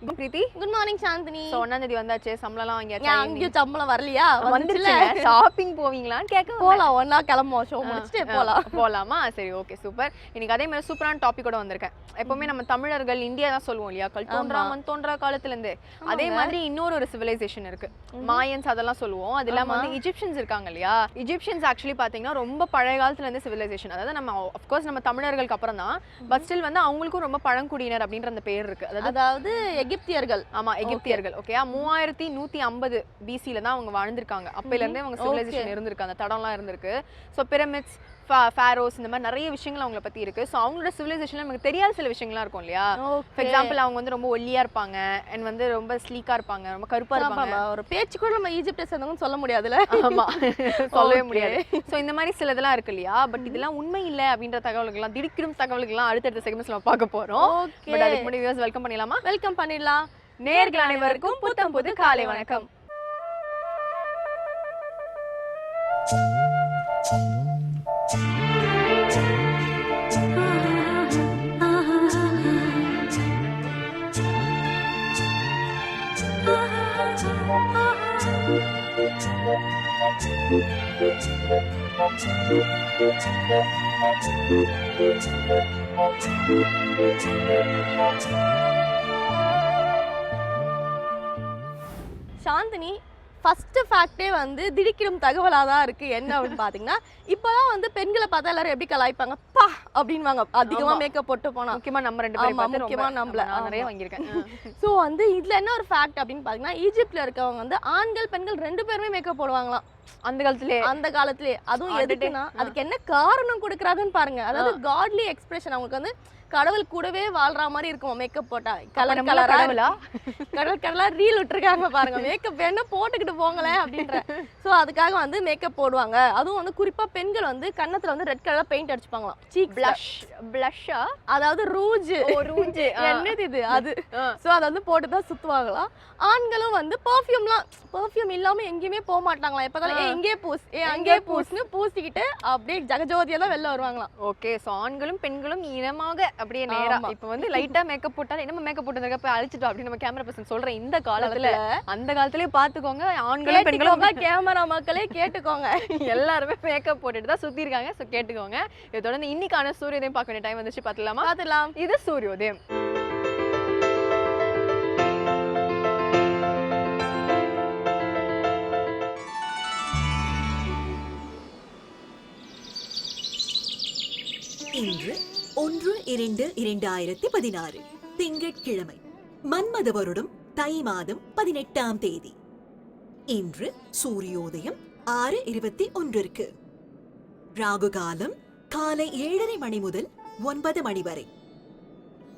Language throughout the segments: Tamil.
பிரீத்தி குட் மார்னிங் சாந்தினி. சோ 1ஆம் தேதி வந்தாச்சு, சம்பளம்லாம் வாங்கியாச்சு. அங்கேயும் சம்பளம் வரலையா? வந்துருச்சு. ஷாப்பிங் போவீங்களான்னு கேட்க போலாம், ஒண்ணா கிளம்புவோம், ஷோ முடிச்சுட்டு போலாமா? சரி, ஓகே, சூப்பர். இன்னைக்கு அதே மாதிரி சூப்பரான டாபிக்கோட வந்திருக்கேன். எப்பவுமே நம்ம தமிழர்கள் இந்தியா தான் சொல்லுவோம் இல்லையா, கல் தோன்றா மண் தோன்றா காலத்துல இருந்து. அதே மாதிரி இன்னொரு சிவிலைசேஷன் இருக்கு, மாயன்ஸ் அதெல்லாம் சொல்லுவோம். அது இல்லாம வந்து இஜிப்சியன்ஸ் இருக்காங்க இல்லையா. இஜிப்சியன்ஸ் ஆக்சுவலி பாத்தீங்கன்னா ரொம்ப பழைய காலத்துல இருந்து சிவிலைசேஷன். அதாவது நம்ம ஆஃப்கோர்ஸ் நம்ம தமிழர்களுக்கு அப்புறம் தான், பட் ஸ்டில் வந்து அவங்களுக்கும் ரொம்ப பழங்குடியினர் அப்படின்ற அந்த பேர் இருக்கு. அதாவது எகிப்தியர்கள். ஆமா, எகிப்தியர்கள். ஓகேயா, 3150 பிசில தான் அவங்க வாழ்ந்திருக்காங்க. அப்பையில இருந்தே அவங்க சிவிலைசேஷன் இருந்திருக்கு, அந்த தடம்லாம் இருந்திருக்கு. ஸோ பிரமிட்ஸ், ஃபேரோஸ், இந்த மாதிரி நிறைய விஷயங்கள் அவங்கள பத்தி இருக்கு. ஸோ அவங்களோட சிவிலைசேஷன்ல நமக்கு தெரியாத சில விஷயங்கள்லாம் இருக்கும் இல்லையா. ஃபார் எக்ஸாம்பிள் அவங்க வந்து ரொம்ப ஒல்லியா இருப்பாங்க, அண்ட் வந்து ரொம்ப ஸ்லீக்கா இருப்பாங்க, ரொம்ப கருப்பா இருப்பாங்க. ஒரு பேச்சு கூட நம்ம ஈஜிப்டை சேர்ந்தவங்க சொல்ல முடியாதுல்ல. ஆமா, சொல்லவே முடியாது. ஸோ இந்த மாதிரி சில இதெல்லாம் இருக்கு இல்லையா. பட் இதெல்லாம் உண்மை இல்லை அப்படின்ற தகவல்கள்லாம், திடுக்கிடும் தகவல்கள்லாம் அடுத்தடுத்த செகண்ட்ஸ் நம்ம பார்க்க போறோம். பட் அதுக்கு முன்னாடி வியூவர்ஸ் வெல்கம் பண்ணிடலாமா? வெல்கம் பண்ணிடலாம். நேயர்கள் அனைவருக்கும் புத்தம் புது காலை வணக்கம். சாந்தினி, ஃபர்ஸ்ட் ஃபேக்டே வந்து திடுக்கிடும் தகவலாக தான் இருக்கு. என்ன அப்படின்னு பாத்தீங்கன்னா, இப்பதான் வந்து பெண்களை பார்த்தா எல்லாரும் எப்படி கலாய்ப்பாங்க, பா அப்படின்வாங்க அதிகமா மேக்கப் போட்டு போனா. முக்கியமா நம்ம ரெண்டு பேரும் பார்த்து முக்கியமா நம்மள நிறைய வாங்கியிருக்கேன். ஸோ வந்து இதுல என்ன ஒரு ஃபேக்ட் அப்படின்னு பாத்தீங்கன்னா, ஈஜிப்ட்ல இருக்கவங்க வந்து ஆண்கள் பெண்கள் ரெண்டு பேருமே மேக்கப் போடுவாங்களாம் அந்த காலத்திலே. அதுவும் எதுக்குன்னா, அதுக்கு என்ன காரணம் கொடுக்குறாங்கன்னு பாருங்க. அதாவது காட்லி எக்ஸ்பிரஷன், அவங்களுக்கு வந்து கடவுள் கூடவே வாழ்ற மாதிரி இருக்கும் மேக்கப் போட்டா. கலர் கலரா ரீல் விட்டுருக்காங்க பாருங்க, மேக்கப் வேணா போட்டுக்கிட்டு போங்களேன் அப்படின்ற. ஸோ அதுக்காக வந்து மேக்கப் போடுவாங்க. அதுவும் வந்து குறிப்பா பெண்கள் வந்து கன்னத்துல வந்து ரெட் கலர் பெயிண்ட் அடிச்சுப்பாங்களாம். சீக் பிளஷ்ஷா, அதாவது ரூஜ் என்னது இது அது. ஸோ அதை வந்து போட்டு தான் சுத்துவாங்களாம். ஆண்களும் வந்து பர்ஃப்யூம் இல்லாம எங்கேயுமே போக மாட்டாங்களாம். எப்பதான் எங்கே பூஸ் அங்கே பூஸ்னு பூசிக்கிட்டு அப்படியே ஜகஜோதியா தான் வெளில வருவாங்களாம். ஓகே, ஸோ ஆண்களும் பெண்களும் இனமாக அப்படியே நேரா இப்போ வந்து லைட்டா மேக்கப் போட்டாலும் என்ன மேக்கப் போட்டுருக்க போய் அழிச்சிட்டோம் அப்படின்னு நம்ம கேமரா பர்சன் சொல்ற இந்த காலத்துல, அந்த காலத்திலேயே பாத்துக்கோங்க, ஆண்களும் பெண்களும் கேமரா மக்களே கேட்டுக்கோங்க, எல்லாருமே மேக்கப் போட்டுட்டு தான் சுத்தி இருக்காங்க. ஸோ கேட்டுக்கோங்க. இதை தொடர்ந்து இன்னைக்கான சூரியோதயம் பார்க்க வேண்டிய டைம் வந்துச்சு, பார்த்துலாம். இது சூரியோதயம். இன்று 1/2/2016 திங்கட்கிழமை, மன்மத வருடம் தை மாதம் 18ஆம் தேதி. இன்று சூரியோதயம் 6:21 ராகு காலம் காலை 7:30 மணி முதல் 9 மணி வரை.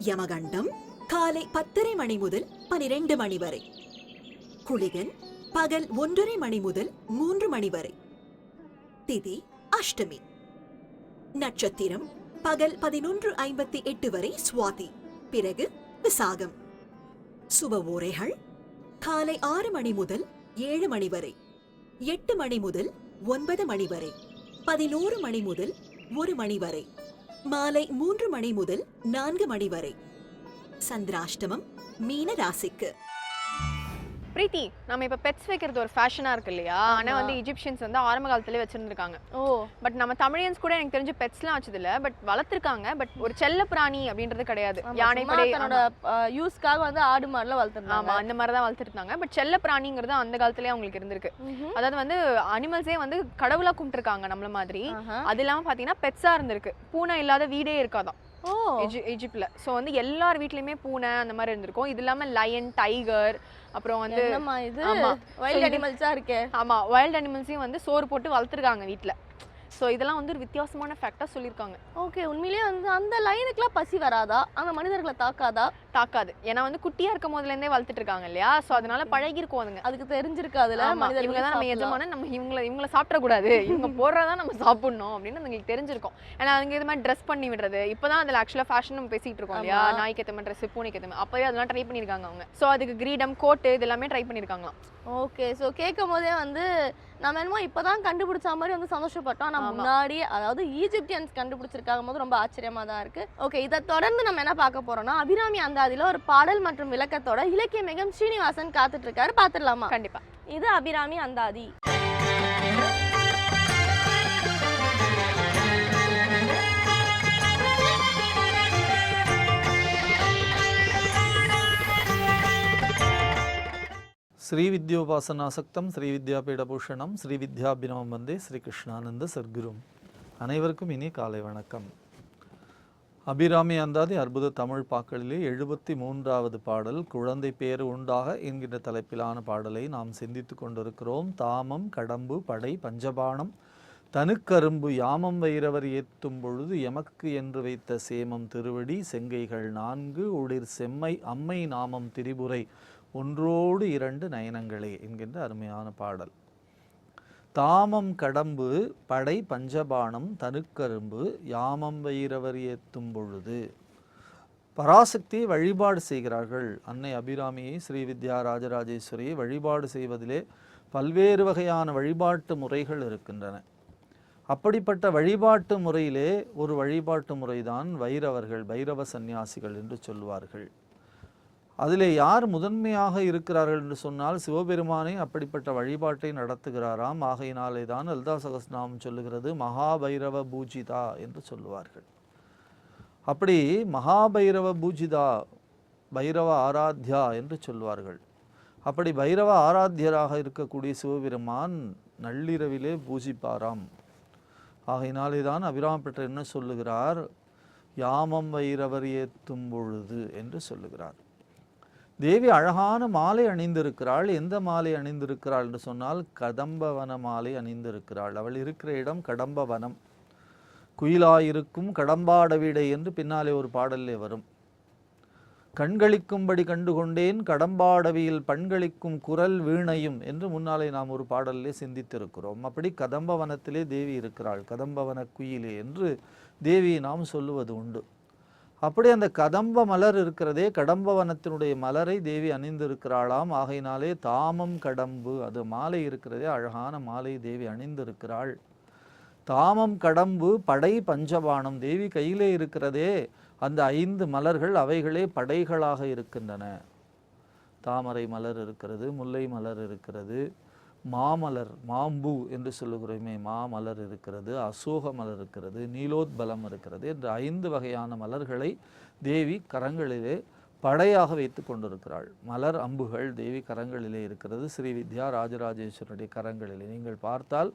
யமகண்டம் காலை 10:30 மணி முதல் 12 மணி வரை. குளிகன் பகல் 1:30 மணி முதல் 3 மணி வரை. திதி அஷ்டமி. நட்சத்திரம் பகல் 11:58 வரை சுவாதி, பிறகு விசாகம். சுப ஓரைகள் காலை 6 மணி முதல் 7 மணி வரை, 8 மணி முதல் 9 மணி வரை, 11 மணி முதல் 1 மணி வரை, மாலை 3 மணி முதல் 4 மணி வரை. சந்திராஷ்டமம் மீன ராசிக்கு. பிரீத்தி, நம்ம இப்ப பெட்ஸ் வைக்கிறது ஒரு ஃபேஷனா இருக்கு இல்லையா. ஆனா வந்து இஜிப்சியன்ஸ் வந்து ஆரம்ப காலத்திலே வச்சிருந்திருக்காங்க. பட் நம்ம தமிழியன்ஸ் கூட எனக்கு தெரிஞ்சு பெட்ஸ்லாம் வச்சது இல்ல, பட் வளர்த்திருக்காங்க. பட் ஒரு செல்ல பிராணி அப்படின்றது கிடையாது. யானை படை யூஸ்க்காக வந்து ஆடு மாடுல வளர்த்துறாங்க. ஆமா, அந்த மாதிரி தான் வளர்த்துருந்தாங்க. பட் செல்ல பிராணிங்கிறது அந்த காலத்திலேயே அவங்களுக்கு இருந்திருக்கு. அதாவது வந்து அனிமல்ஸே வந்து கடவுளா கும்பிட்டுருக்காங்க நம்மள மாதிரி. அது இல்லாம பாத்தீங்கன்னா பெட்ஸா இருந்திருக்கு. பூனை இல்லாத வீடே இருக்காதான் ஈஜிப்ட்ல. ஸோ வந்து எல்லார் வீட்லயுமே பூனை அந்த மாதிரி இருந்திருக்கும். இது இல்லாம லயன், டைகர், அப்புறம் வந்து வைல்ட் அனிமல்ஸா இருக்கு. ஆமா, வைல்ட் அனிமல்ஸையும் வந்து சோறு போட்டு வளர்த்துருக்காங்க வீட்டுல. ஸோ இதெல்லாம் வந்து ஒரு வித்தியாசமான ஃபேக்டா சொல்லியிருக்காங்க. ஓகே, உண்மையிலேயே வந்து அந்த லைனுக்குலாம் பசி வராதா? அந்த மனிதர்களை தாக்காது. ஏன்னா வந்து குட்டியா இருக்கும் போதுல இருந்தே வளர்த்துட்டு இருக்காங்க இல்லையா. ஸோ அதனால பழகிருக்கும் அதுங்க. அதுக்கு தெரிஞ்சிருக்காதுல இவங்க தான் நம்ம எஜமான, நம்ம இவங்கள சாப்பிடக்கூடாது, இவங்க போடுறதா நம்ம சாப்பிடணும் அப்படின்னு உங்களுக்கு தெரிஞ்சிருக்கும். ஏன்னா அதுங்க இது மாதிரி ட்ரெஸ் பண்ணி விடுறது, இப்பதான் அதுல ஆக்சுவலா ஃபேஷன் நம்ம பேசிட்டு இருக்கோம் இல்லையா. நாய்க்கு ஏற்ற மாதிரி ட்ரெஸ், பூனைக்கு ஏற்ற மாதிரி, அப்பவே அதெல்லாம் ட்ரை பண்ணியிருக்காங்க அவங்க. ஸோ அதுக்கு கிரீடம், கோட்டு இது எல்லாமே ட்ரை பண்ணியிருக்காங்களாம். ஓகே, ஸோ கேட்கும் போதே வந்து நம்ம என்னமோ இப்பதான் கண்டுபிடிச்ச மாதிரி வந்து சந்தோஷப்பட்டோம். ஆனா முன்னாடியே, அதாவது ஈஜிப்தியன்ஸ் கண்டுபிடிச்சிருக்காங்க போது ரொம்ப ஆச்சரியமா தான் இருக்கு. ஓகே, இதை தொடர்ந்து நம்ம என்ன பார்க்க போறோம்னா, அபிராமி அந்தாதியில ஒரு பாடல் மற்றும் விளக்கத்தோட இலக்கிய மிகம் ஸ்ரீனிவாசன் காத்துட்டு இருக்காரு. பாத்துடலாமா? கண்டிப்பா. இது அபிராமி அந்தாதி. ஸ்ரீ வித்யோபாசனாசக்தம் ஸ்ரீ வித்யாபீடபூஷணம் ஸ்ரீ வித்யாபினவம் வந்தே ஸ்ரீ கிருஷ்ணானந்த சர்க்குரும். அனைவருக்கும் இனி காலை வணக்கம். அபிராமி அந்தாதி அற்புத தமிழ் பாக்களிலே 73வது பாடல் குழந்தை பேறு உண்டாக என்கின்ற தலைப்பிலான பாடலை நாம் சிந்தித்து கொண்டிருக்கிறோம். தாமம் கடம்பு படை பஞ்சபாணம் தனுக்கரும்பு யாமம் வைரவர் ஏத்தும் பொழுது எமக்கு என்று வைத்த சேமம் திருவடி செங்கைகள் 4 ஒளிர் செம்மை அம்மை நாமம் திரிபுரை ஒன்றோடு 2 நயனங்களே என்கின்ற அருமையான பாடல். தாமம் கடம்பு படை பஞ்சபாணம் தனுக்கரும்பு யாமம் வைரவர் ஏத்தும் பொழுது. பராசக்தியை வழிபாடு செய்கிறார்கள். அன்னை அபிராமியை ஸ்ரீ வித்யா ராஜராஜேஸ்வரியை வழிபாடு செய்வதிலே பல்வேறு வகையான வழிபாட்டு முறைகள் இருக்கின்றன. அப்படிப்பட்ட வழிபாட்டு முறையிலே ஒரு வழிபாட்டு முறைதான் வைரவர்கள், வைரவ சந்நியாசிகள் என்று சொல்வார்கள். அதிலே யார் முதன்மையாக இருக்கிறார்கள் என்று சொன்னால் சிவபெருமானை அப்படிப்பட்ட வழிபாட்டை நடத்துகிறாராம். ஆகையினாலே தான் லலிதா சகஸ்ரநாமம் சொல்லுகிறது மகாபைரவ பூஜிதா என்று சொல்லுவார்கள். அப்படி மகாபைரவ பூஜிதா, பைரவ ஆராத்யா என்று சொல்வார்கள். அப்படி பைரவ ஆராத்தியராக இருக்கக்கூடிய சிவபெருமான் நள்ளிரவிலே பூஜிப்பாராம். ஆகையினாலே தான் அபிராமி பெற்ற என்ன சொல்லுகிறார், யாமம் வைரவர் ஏத்தும் பொழுது என்று சொல்லுகிறார். தேவி அழகான மாலை அணிந்திருக்கிறாள். எந்த மாலை அணிந்திருக்கிறாள் என்று சொன்னால் கடம்பவன மாலை அணிந்திருக்கிறாள். அவள் இருக்கிற இடம் கடம்பவனம். குயிலாயிருக்கும் கடம்பாட வீடை என்று பின்னாலே ஒரு பாடலே வரும். கண்களிக்கும்படி கண்டுகொண்டேன் கடம்பாடவியில் பண்களிக்கும் குரல் வீணையும் என்று முன்னாலே நாம் ஒரு பாடலிலே சிந்தித்திருக்கிறோம். அப்படி கதம்பவனத்திலே தேவி இருக்கிறாள். கதம்பவன குயிலே என்று தேவியை நாம் சொல்லுவது உண்டு. அப்படி அந்த கதம்ப மலர் இருக்கிறதே, கடம்பவனத்தினுடைய மலரை தேவி அணிந்திருக்கிறாளாம். ஆகையினாலே தாமம் கடம்பு, அது மாலை இருக்கிறதே, அழகான மாலை தேவி அணிந்திருக்கிறாள். தாமம் கடம்பு படை பஞ்சபாணம், தேவி கையிலே இருக்கிறதே அந்த 5 மலர்கள், அவைகளே படைகளாக இருக்கின்றன. தாமரை மலர் இருக்கிறது, முல்லை மலர் இருக்கிறது, மாமலர் மாம்பூ என்று சொல்லுகிறோமே மாமலர் இருக்கிறது, அசோக மலர் இருக்கிறது, நீலோத்பலம் இருக்கிறது என்று 5 வகையான மலர்களை தேவி கரங்களிலே படையாக வைத்து கொண்டிருக்கிறாள். மலர் அம்புகள் தேவி கரங்களிலே இருக்கிறது. ஸ்ரீ வித்யா ராஜராஜேஸ்வரனுடைய கரங்களிலே நீங்கள் பார்த்தால்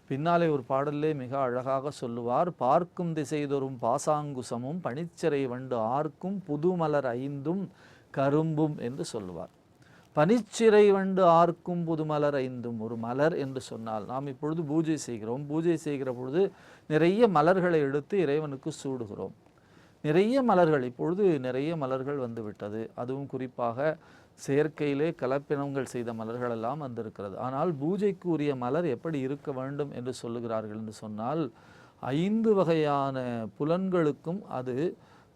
பின்னாலே ஒரு பாடலிலே மிக அழகாக சொல்லுவார், பார்க்கும் திசைதொரும் பாசாங்குசமும் பனிச்சிறை வண்டு ஆர்க்கும் புதுமலர் 5 கரும்பும் என்று சொல்லுவார். பனிச்சிறை வண்டு ஆர்க்கும் புதுமலர் 5. ஒரு மலர் என்று சொன்னால் நாம் இப்பொழுது பூஜை செய்கிறோம். பூஜை செய்கிற பொழுது நிறைய மலர்களை எடுத்து இறைவனுக்கு சூடுகிறோம். நிறைய மலர்கள், இப்பொழுது நிறைய மலர்கள் வந்து விட்டது. அதுவும் குறிப்பாக செயற்கையிலே கலப்பினங்கள் செய்த மலர்கள் எல்லாம் வந்திருக்கிறது. ஆனால் பூஜைக்கு உரிய மலர் எப்படி இருக்க வேண்டும் என்று சொல்லுகிறார்கள் என்று சொன்னால் 5 வகையான புலன்களுக்கும் அது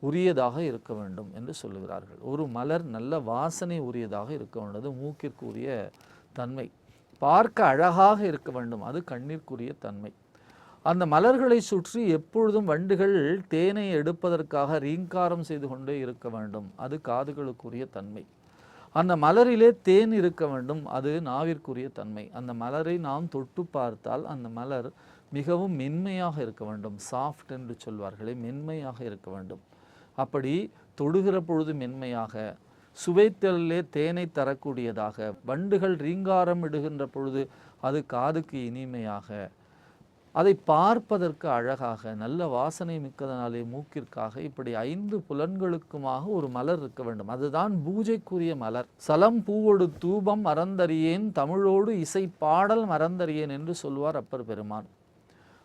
உரியதாக இருக்க வேண்டும் என்று சொல்லுகிறார்கள். ஒரு மலர் நல்ல வாசனை உரியதாக இருக்க வேண்டும், மூக்கிற்கு உரிய தன்மை. பார்க்க அழகாக இருக்க வேண்டும், அது கண்ணிற்குரிய தன்மை. அந்த மலர்களை சுற்றி எப்பொழுதும் வண்டுகள் தேனை எடுப்பதற்காக ரீங்காரம் செய்து கொண்டே இருக்க வேண்டும், அது காதுகளுக்குரிய தன்மை. அந்த மலரிலே தேன் இருக்க வேண்டும், அது நாவிற்குரிய தன்மை. அந்த மலரை நாம் தொட்டு பார்த்தால் அந்த மலர் மிகவும் மென்மையாக இருக்க வேண்டும், சாஃப்ட் என்று சொல்வார்களே, மென்மையாக இருக்க வேண்டும். அப்படி தொடுகிற பொழுது மென்மையாக, சுவைத்தலிலே தேனை தரக்கூடியதாக, வண்டுகள் ரீங்காரம் இடுகின்ற பொழுது அது காதுக்கு இனிமையாக, அதை பார்ப்பதற்கு அழகாக, நல்ல வாசனை மிக்கதனாலே மூக்கிற்காக, இப்படி 5 புலன்களுக்குமாக ஒரு மலர் இருக்க வேண்டும். அதுதான் பூஜைக்குரிய மலர். சலம் பூவொடு தூபம் மறந்தறியேன் தமிழோடு இசை பாடல் மறந்தறியேன் என்று சொல்வார் அப்பர் பெருமான்.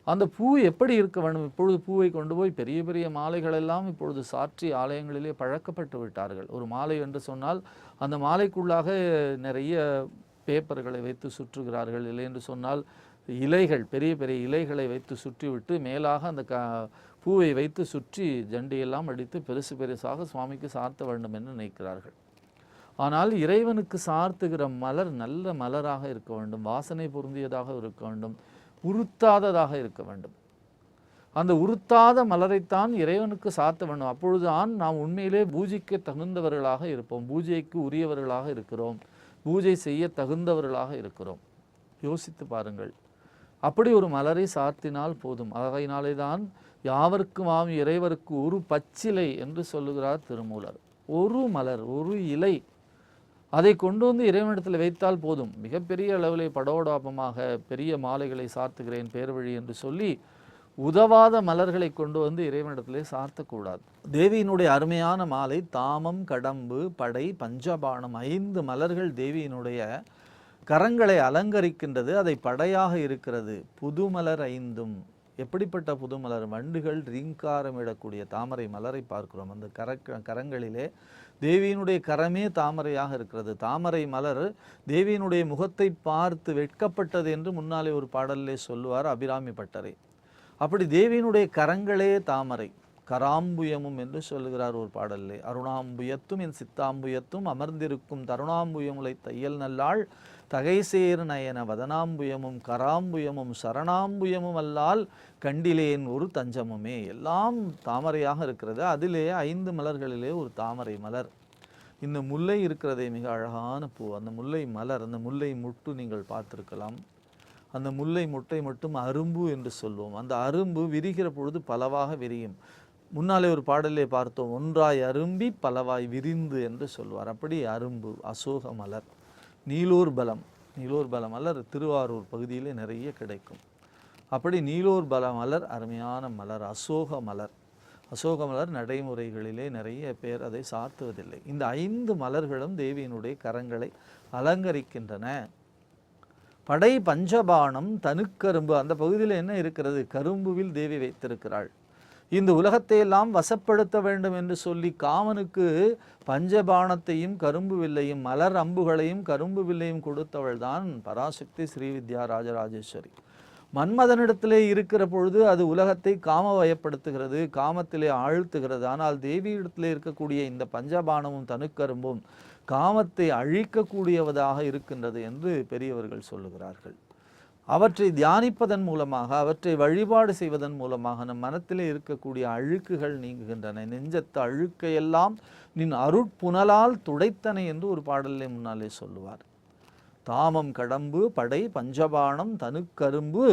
அந்த பூ எப்படி இருக்க வேண்டும்? இப்பொழுது பூவை கொண்டு போய் பெரிய பெரிய மாலைகளெல்லாம் இப்பொழுது சாற்றி ஆலயங்களிலே பழக்கப்பட்டு விட்டார்கள். ஒரு மாலை என்று சொன்னால் அந்த மாலைக்குள்ளாக நிறைய பேப்பர்களை வைத்து சுற்றுகிறார்கள். இல்லை என்று சொன்னால் இலைகள், பெரிய பெரிய இலைகளை வைத்து சுற்றிவிட்டு மேலாக அந்த பூவை வைத்து சுற்றி ஜண்டியெல்லாம் அடித்து பெருசு பெருசாக சுவாமிக்கு சார்த்த வேண்டும் என்று நினைக்கிறார்கள். ஆனால் இறைவனுக்கு சார்த்துகிற மலர் நல்ல மலராக இருக்க வேண்டும், வாசனை பொருந்தியதாக இருக்க வேண்டும், உறுத்தாததாக இருக்க வேண்டும். அந்த உறுத்தாத மலரைத்தான் இறைவனுக்கு சாத்த வேண்டும். அப்பொழுதுதான் நாம் உண்மையிலே பூஜைக்கு தகுந்தவர்களாக இருப்போம், பூஜைக்கு உரியவர்களாக இருக்கிறோம், பூஜை செய்ய தகுந்தவர்களாக இருக்கிறோம். யோசித்து பாருங்கள். அப்படி ஒரு மலரை சாத்தினால் போதும். அதனாலே தான் யாவர்க்குமாம் இறைவருக்கு ஒரு பச்சிலை என்று சொல்லுகிறார் திருமூலர். ஒரு மலர், ஒரு இலை, அதை கொண்டு வந்து இறைவனிடத்தில் வைத்தால் போதும். மிகப்பெரிய அளவிலே படோடாபமாக பெரிய மாலைகளை சாத்துகிறேன் பேர் வழி என்று சொல்லி உதவாத மலர்களை கொண்டு வந்து இறைவனிடத்திலே சார்த்தக்கூடாது. தேவியினுடைய அருமையான மாலை தாமம், கடம்பு, படை, பஞ்சபாணம் 5 மலர்கள் தேவியினுடைய கரங்களை அலங்கரிக்கின்றது. அதை படையாக இருக்கிறது. புதுமலர் 5. எப்படிப்பட்ட புதுமலர்? வண்டுகள் ரீங்காரமிடக்கூடிய தாமரை மலரை பார்க்கிறோம். அந்த கரங்களிலே தேவியினுடைய கரமே தாமரையாக இருக்கிறது. தாமரை மலர் தேவியினுடைய முகத்தை பார்த்து வெட்கப்பட்டது என்று முன்னாலே ஒரு பாடலிலே சொல்லுவார் அபிராமி பட்டரை. அப்படி தேவியினுடைய கரங்களே தாமரை. கராம்புயமும் என்று சொல்லுகிறார் ஒரு பாடலிலே. அருணாம்புயத்தும் என் சித்தாம்புயத்தும் அமர்ந்திருக்கும் தருணாம்புயமுலை தையல் நல்லாள் தகைசேர் நயன வதனாம்புயமும் கராம்புயமும் சரணாம்புயமும் அல்லால் கண்டிலேன் ஒரு தஞ்சமுமே. எல்லாம் தாமரையாக இருக்கிறது. அதிலே 5 மலர்களிலே ஒரு தாமரை மலர். இந்த முல்லை இருக்கிறதே, மிக அழகான பூ. அந்த முல்லை மலர், அந்த முல்லை முட்டு நீங்கள் பார்த்திருக்கலாம். அந்த முல்லை முட்டை மட்டும் அரும்பு என்று சொல்வோம். அந்த அரும்பு விரிகிற பொழுது பலவாக விரியும். முன்னாலே ஒரு பாடலே பார்த்தோம், ஒன்றாய் அரும்பி பலவாய் விரிந்து என்று சொல்வார். அப்படி அரும்பு, அசோக மலர், நீலூர் பலம். நீலூர் பல மலர் திருவாரூர் பகுதியிலே நிறைய கிடைக்கும். அப்படி நீலூர் பல மலர் அருமையான மலர். அசோக மலர், அசோக மலர் நடைமுறைகளிலே நிறைய பேர் அதை சாத்துவதில்லை. இந்த 5 மலர்களும் தேவியினுடைய கரங்களை அலங்கரிக்கின்றன. படை பஞ்சபாணம் தனுக்கரும்பு, அந்த பகுதியில் என்ன இருக்கிறது? கரும்புவில் தேவி வைத்திருக்கிறாள். இந்த உலகத்தை எல்லாம் வசப்படுத்த வேண்டும் என்று சொல்லி காமனுக்கு பஞ்சபாணத்தையும் கரும்பு வில்லையும் மலர் அம்புகளையும் கரும்பு வில்லையும் கொடுத்தவள் தான் பராசக்தி ஸ்ரீவித்யா ராஜராஜேஸ்வரி. மன்மதனிடத்திலே இருக்கிற பொழுது அது உலகத்தை காமவயப்படுத்துகிறது, காமத்திலே ஆழ்த்துகிறது. ஆனால் தேவியிடத்திலே இருக்கக்கூடிய இந்த பஞ்சபாணமும் தனுக்கரும்பும் காமத்தை அழிக்கக்கூடியவதாக இருக்கின்றது என்று பெரியவர்கள் சொல்லுகிறார்கள். அவற்றை தியானிப்பதன் மூலமாக, அவற்றை வழிபாடு செய்வதன் மூலமாக நம் மனத்திலே இருக்கக்கூடிய அழுக்குகள் நீங்குகின்றன. நெஞ்சத்து அழுக்கையெல்லாம் நின் அருட்புனலால் துடைத்தனை என்று ஒரு பாடலிலே முன்னாலே சொல்லுவார். தாமம் கடம்பு படை பஞ்சபாணம் தனுக்கரும்பு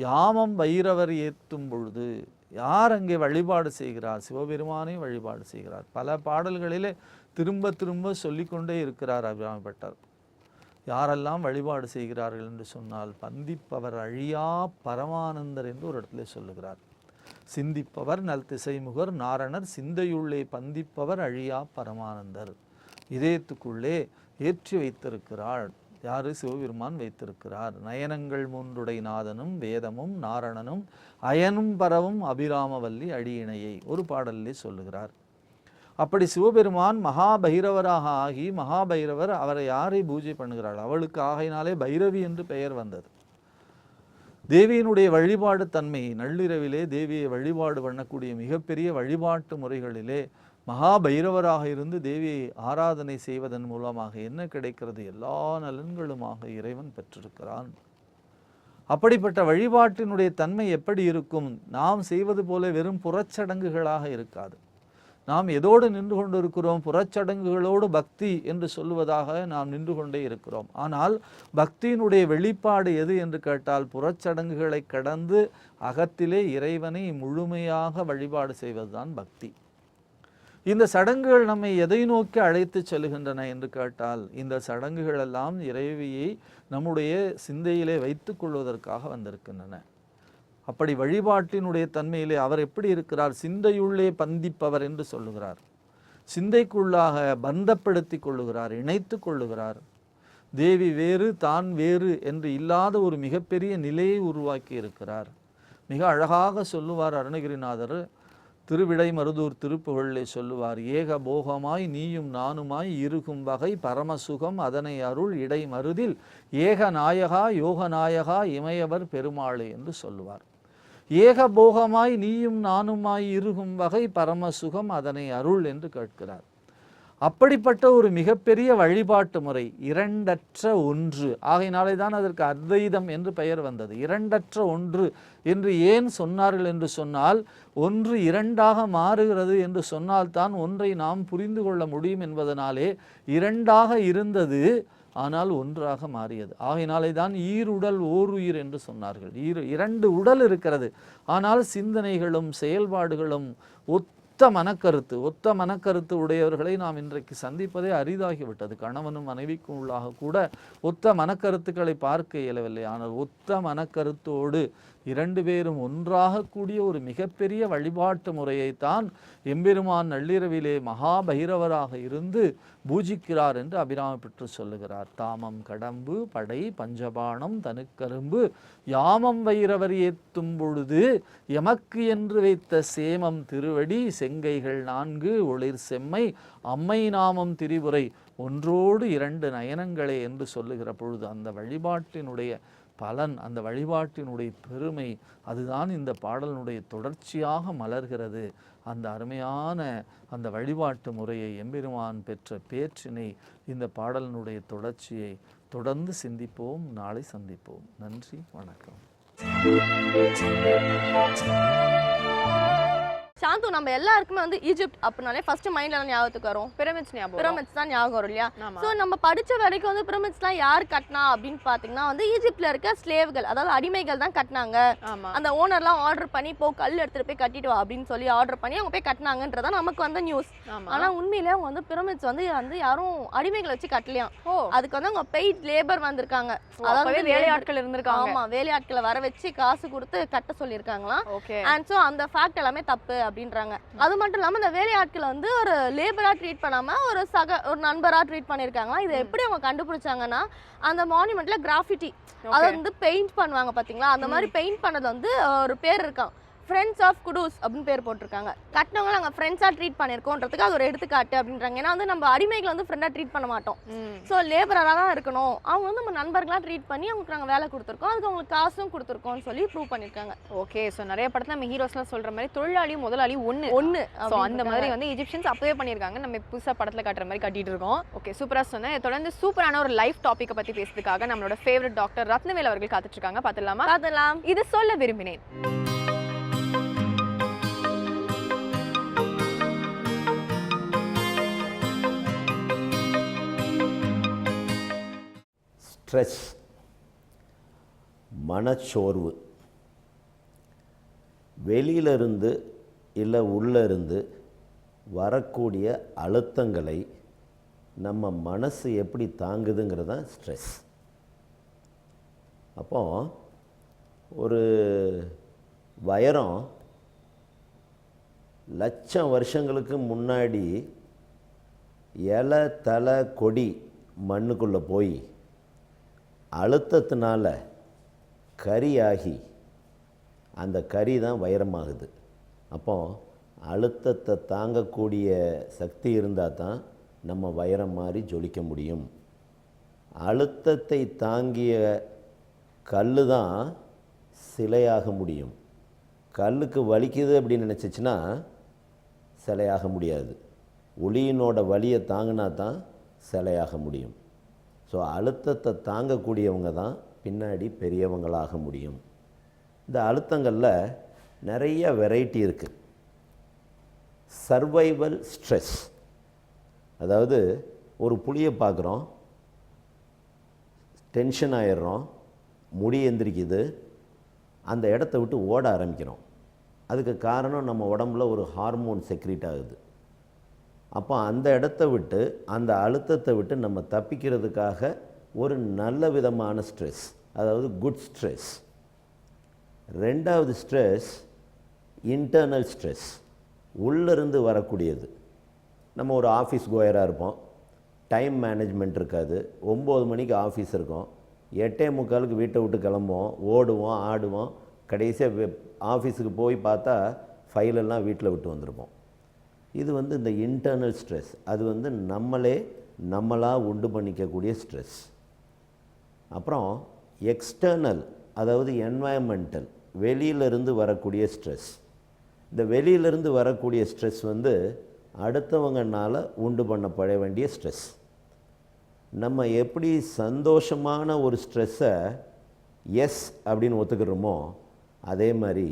யாமம் வைரவர் ஏத்தும் பொழுது. யார் அங்கே வழிபாடு செய்கிறார்? சிவபெருமானை வழிபாடு செய்கிறார். பல பாடல்களிலே திரும்ப திரும்ப சொல்லிக்கொண்டே இருக்கிறார் அபிராமி பட்டர். யாரெல்லாம் வழிபாடு செய்கிறார்கள் என்று சொன்னால், பந்திப்பவர் அழியா பரமானந்தர் என்று ஒரு இடத்துல சொல்லுகிறார். சிந்திப்பவர் நல் திசைமுகர் நாரணர் சிந்தையுள்ளே பந்திப்பவர் அழியா பரமானந்தர். இதயத்துக்குள்ளே ஏற்றி வைத்திருக்கிறாள். யாரு? சிவபெருமான் வைத்திருக்கிறார். நயனங்கள் மூன்றுடை நாதனும் வேதமும் நாரணனும் அயனும் பரவும் அபிராமவல்லி அடியினையை ஒரு பாடலிலே சொல்லுகிறார். அப்படி சிவபெருமான் மகாபைரவராக ஆகி, மகாபைரவர் அவரை யாரை பூஜை பண்ணுகிறாள்? அவளுக்கு ஆகையினாலே பைரவி என்று பெயர் வந்தது. தேவியினுடைய வழிபாடு தன்மை, நள்ளிரவிலே தேவியை வழிபாடு பண்ணக்கூடிய மிகப்பெரிய வழிபாட்டு முறைகளிலே மகாபைரவராக இருந்து தேவியை ஆராதனை செய்வதன் மூலமாக என்ன கிடைக்கிறது? எல்லா நலன்களுமாக இறைவன் பெற்றிருக்கிறான். அப்படிப்பட்ட வழிபாட்டினுடைய தன்மை எப்படி இருக்கும்? நாம் செய்வது போல வெறும் புறச்சடங்குகளாக இருக்காது. நாம் எதோடு நின்று கொண்டு இருக்கிறோம்? புறச்சடங்குகளோடு பக்தி என்று சொல்லுவதாக நாம் நின்று கொண்டே இருக்கிறோம். ஆனால் பக்தியினுடைய வெளிப்பாடு எது என்று கேட்டால், புறச்சடங்குகளை கடந்து அகத்திலே இறைவனை முழுமையாக வழிபாடு செய்வதுதான் பக்தி. இந்த சடங்குகள் நம்மை எதை நோக்கி அழைத்து செல்கின்றன என்று கேட்டால், இந்த சடங்குகள் எல்லாம் இறைவியை நம்முடைய சிந்தையிலே வைத்து கொள்வதற்காக வந்திருக்கின்றன. அப்படி வழிபாட்டினுடைய தன்மையிலே அவர் எப்படி இருக்கிறார்? சிந்தையுள்ளே பந்திப்பவர் என்று சொல்லுகிறார். சிந்தைக்குள்ளாக பந்தப்படுத்தி கொள்ளுகிறார், இணைத்து கொள்ளுகிறார். தேவி வேறு தான் வேறு என்று இல்லாத ஒரு மிகப்பெரிய நிலையை உருவாக்கி இருக்கிறார். மிக அழகாக சொல்லுவார் அருணகிரிநாதர். திருவிடை மருதூர் திருப்புகழிலே சொல்லுவார், ஏக போகமாய் நீயும் நானுமாய் இருக்கும் வகை பரமசுகம் அதனை அருள் இடை மருதில் ஏக நாயகா யோக நாயகா இமையவர் பெருமாளே என்று சொல்லுவார். ஏக போகமாய் நீயும் நானுமாய் இருக்கும் வகை பரமசுகம் அதனை அருள் என்று கேட்கிறார். அப்படிப்பட்ட ஒரு மிகப்பெரிய வழிபாட்டு முறை, இரண்டற்ற ஒன்று. ஆகையினாலே தான் அதற்கு அத்வைதம் என்று பெயர் வந்தது. இரண்டற்ற ஒன்று என்று ஏன் சொன்னார்கள் என்று சொன்னால், ஒன்று இரண்டாக மாறுகிறது என்று சொன்னால்தான் ஒன்றை நாம் புரிந்து கொள்ள முடியும் என்பதனாலே இரண்டாக இருந்தது, ஆனால் ஒன்றாக மாறியது. ஆகையினாலே தான் ஈருடல் ஓருயிர் என்று சொன்னார்கள். இரண்டு உடல் இருக்கிறது, ஆனால் சிந்தனைகளும் செயல்பாடுகளும் ஒத்த மனக்கருத்து உடையவர்களை நாம் இன்றைக்கு சந்திப்பதே அரிதாகிவிட்டது. கணவனும் மனைவிக்கும் உள்ளாக கூட ஒத்த மனக்கருத்துக்களை பார்க்க இயலவில்லை. ஆனால் ஒத்த மனக்கருத்தோடு இரண்டு பேரும் ஒன்றாக கூடிய ஒரு மிகப்பெரிய வழிபாட்டு முறையைத்தான் எம்பெருமான் நள்ளிரவிலே மகாபைரவராக இருந்து பூஜிக்கிறார் என்று அபிராம பெற்று சொல்லுகிறார். தாமம் கடம்பு படை பஞ்சபாணம் தனுக்கரும்பு யாமம் வைரவர் ஏத்தும் பொழுது எமக்கு என்று வைத்த சேமம் திருவடி செங்கைகள் 4 ஒளிர் செம்மை அம்மை நாமம் திரிபுரை ஒன்றோடு 2 நயனங்களே என்று சொல்லுகிற பொழுது அந்த வழிபாட்டினுடைய பலன், அந்த வழிபாட்டினுடைய பெருமை, அதுதான் இந்த பாடலினுடைய தொடர்ச்சியாக மலர்கிறது. அந்த அருமையான அந்த வழிபாட்டு முறையை, எம்பெருமான் பெற்ற பேற்றினை, இந்த பாடலினுடைய தொடர்ச்சியை தொடர்ந்து சிந்திப்போம். நாளை சந்திப்போம். நன்றி, வணக்கம். சாந்து, நம்ம எல்லாருக்குமே வந்து ஈஜிப்ட் அப்படினாலே ஃபர்ஸ்ட் மைண்ட்ல ஞாபகத்துக்கு வரும் பிரமிட்ஸ் ஞாபகம், பிரமிட்ஸ் தான் ஞாபகம் வரும் இல்லையா? ஸோ நம்ம படிச்ச வரைக்கும் வந்து பிரமிட்ஸ்லாம் யார் கட்டினா அப்படின்னு பார்த்தீங்கன்னா வந்து ஈஜிப்ட்ல இருக்க ஸ்லேவ்கள், அதாவது அடிமைகள் தான் கட்டினாங்க. அந்த ஓனர்லாம் ஆர்டர் பண்ணி போ கல் எடுத்துட்டு போய் கட்டிட்டு வா அப்படின்னு சொல்லி ஆர்டர் பண்ணி அவங்க போய் கட்டினாங்கன்றதா நமக்கு வந்து நியூஸ். ஆனா உண்மையிலே அவங்க வந்து பிரமிட்ஸ் வந்து யாரும் அடிமைகளை வச்சு கட்டலையாம். அதுக்கு வந்து அவங்க பெய்ட் லேபர் வந்திருக்காங்க, அதாவது வேலையாட்கள் இருந்திருக்காங்க. ஆமா, வேலையாட்களை வர வச்சு காசு கொடுத்து கட்ட சொல்லியிருக்காங்களாம். அண்ட் ஸோ அந்த ஃபேக்ட் எல்லாமே தப்பு அப்படின்றாங்க. அது மட்டும் இல்லாம இந்த வேலையாட்களை வந்து ஒரு லேபரா ட்ரீட் பண்ணாம ஒரு நண்பரா ட்ரீட் பண்ணிருக்காங்களா. இதை எப்படி அவங்க கண்டுபிடிச்சாங்கன்னா, அந்த மானுமெண்ட்ல கிராஃபிட்டி, அதை வந்து பெயிண்ட் பண்ணுவாங்க பாத்தீங்களா, அந்த மாதிரி பெயிண்ட் பண்ணது வந்து ஒரு பேர் இருக்கான், ஃப்ரெண்ட்ஸ் ஆஃப் குடூஸ் அப்படின்னு பேர் போட்டிருக்காங்க. கட்டினவங்க நாங்கள் ஃப்ரெண்ட்ஸாக ட்ரீட் பண்ணியிருக்கோன்றதுக்கு அது ஒரு எடுத்துக்காட்டு அப்படின்றாங்க. ஏன்னா வந்து நம்ம அடிமைகளை வந்து ஃப்ரெண்டாக ட்ரீட் பண்ண மாட்டோம், ஸோ லேபராக தான் இருக்கணும். அவங்க வந்து நம்ம நண்பர்களாக ட்ரீட் பண்ணி அவங்களுக்கு நாங்கள் வேலை கொடுத்துருக்கோம், அதுக்கு அவங்களுக்கு காசும் கொடுத்துருக்கோம்னு சொல்லி ப்ரூவ் பண்ணியிருக்காங்க. ஓகே, ஸோ நிறைய படத்தில் நம்ம ஹீரோஸ்லாம் சொல்கிற மாதிரி தொழிலாளியும் முதலாளி ஒன்று. ஸோ அந்த மாதிரி வந்து ஈஜிப்ஷியன்ஸ் அப்பவே பண்ணியிருக்காங்க, நம்ம புதுசாக படத்தில் காட்டுற மாதிரி கட்டிட்டு இருக்கோம். ஓகே, சூப்பராக சொன்னேன். தொடர்ந்து சூப்பரான ஒரு லைஃப் டாப்பிக்கை பற்றி பேசுறதுக்காக நம்மளோட ஃபேவரட் டாக்டர் ரத்னவேல் அவர்கள் காத்துட்டு இருக்காங்க. பார்த்துடலாமா? பார்த்துடலாம். இது சொல்ல விரும்பினேன். ஸ்ட்ரெஸ், மனச்சோர்வு, வெளியிலிருந்து இல்லை உள்ளிருந்து வரக்கூடிய அழுத்தங்களை நம்ம மனசு எப்படி தாங்குதுங்கிறது தான் ஸ்ட்ரெஸ். அப்போ ஒரு வைரம் லட்சம் வருஷங்களுக்கு முன்னாடி இலை தலை கொடி மண்ணுக்குள்ளே போய் அழுத்தத்தினால கரியாகி அந்த கரி தான் வைரமாகுது. அப்போ அழுத்தத்தை தாங்கக்கூடிய சக்தி இருந்தால் தான் நம்ம வைரம் மாதிரி ஜொலிக்க முடியும். அழுத்தத்தை தாங்கிய கல் தான் சிலையாக முடியும். கல்லுக்கு வலிக்குது அப்படின்னு நினச்சிச்சின்னா சிலையாக முடியாது. ஒளியினோட வலியை தாங்கினா தான் சிலையாக முடியும். ஸோ அழுத்தத்தை தாங்கக்கூடியவங்க தான் பின்னாடி பெரியவங்களாக முடியும். இந்த அழுத்தங்களில் நிறைய வெரைட்டி இருக்குது. சர்வைவல் ஸ்ட்ரெஸ், அதாவது ஒரு புளியை பார்க்குறோம், டென்ஷன் ஆயிடுறோம், முடி எந்திரிக்குது, அந்த இடத்த விட்டு ஓட ஆரம்பிக்கிறோம். அதுக்கு காரணம் நம்ம உடம்புல ஒரு ஹார்மோன் செக்ரீட் ஆகுது. அப்போ அந்த இடத்த விட்டு, அந்த அழுத்தத்தை விட்டு நம்ம தப்பிக்கிறதுக்காக ஒரு நல்ல விதமான ஸ்ட்ரெஸ், அதாவது குட் ஸ்ட்ரெஸ். ரெண்டாவது ஸ்ட்ரெஸ் இன்டர்னல் ஸ்ட்ரெஸ், உள்ளிருந்து வரக்கூடியது. நம்ம ஒரு ஆஃபீஸ் கோயராக இருப்போம், டைம் மேனேஜ்மெண்ட் இருக்காது. 9 மணிக்கு ஆஃபீஸ் இருக்கும், 8:45 வீட்டை விட்டு கிளம்புவோம், ஓடுவோம், ஆடுவோம், கடைசியாக ஆஃபீஸுக்கு போய் பார்த்தா ஃபைலெல்லாம் வீட்டில் விட்டு வந்திருப்போம். இது வந்து இந்த இன்டர்னல் ஸ்ட்ரெஸ், அது வந்து நம்மளாக உண்டு பண்ணிக்கக்கூடிய ஸ்ட்ரெஸ். அப்புறம் எக்ஸ்டர்னல், அதாவது என்வாயன்மெண்டல், வெளியிலிருந்து வரக்கூடிய ஸ்ட்ரெஸ். இந்த வெளியிலிருந்து வரக்கூடிய ஸ்ட்ரெஸ் வந்து அடுத்தவங்கனால உண்டு பண்ணப்பட வேண்டிய ஸ்ட்ரெஸ். நம்ம எப்படி சந்தோஷமான ஒரு ஸ்ட்ரெஸ்ஸை எஸ் அப்படின்னு ஒத்துக்கிறோமோ, அதே மாதிரி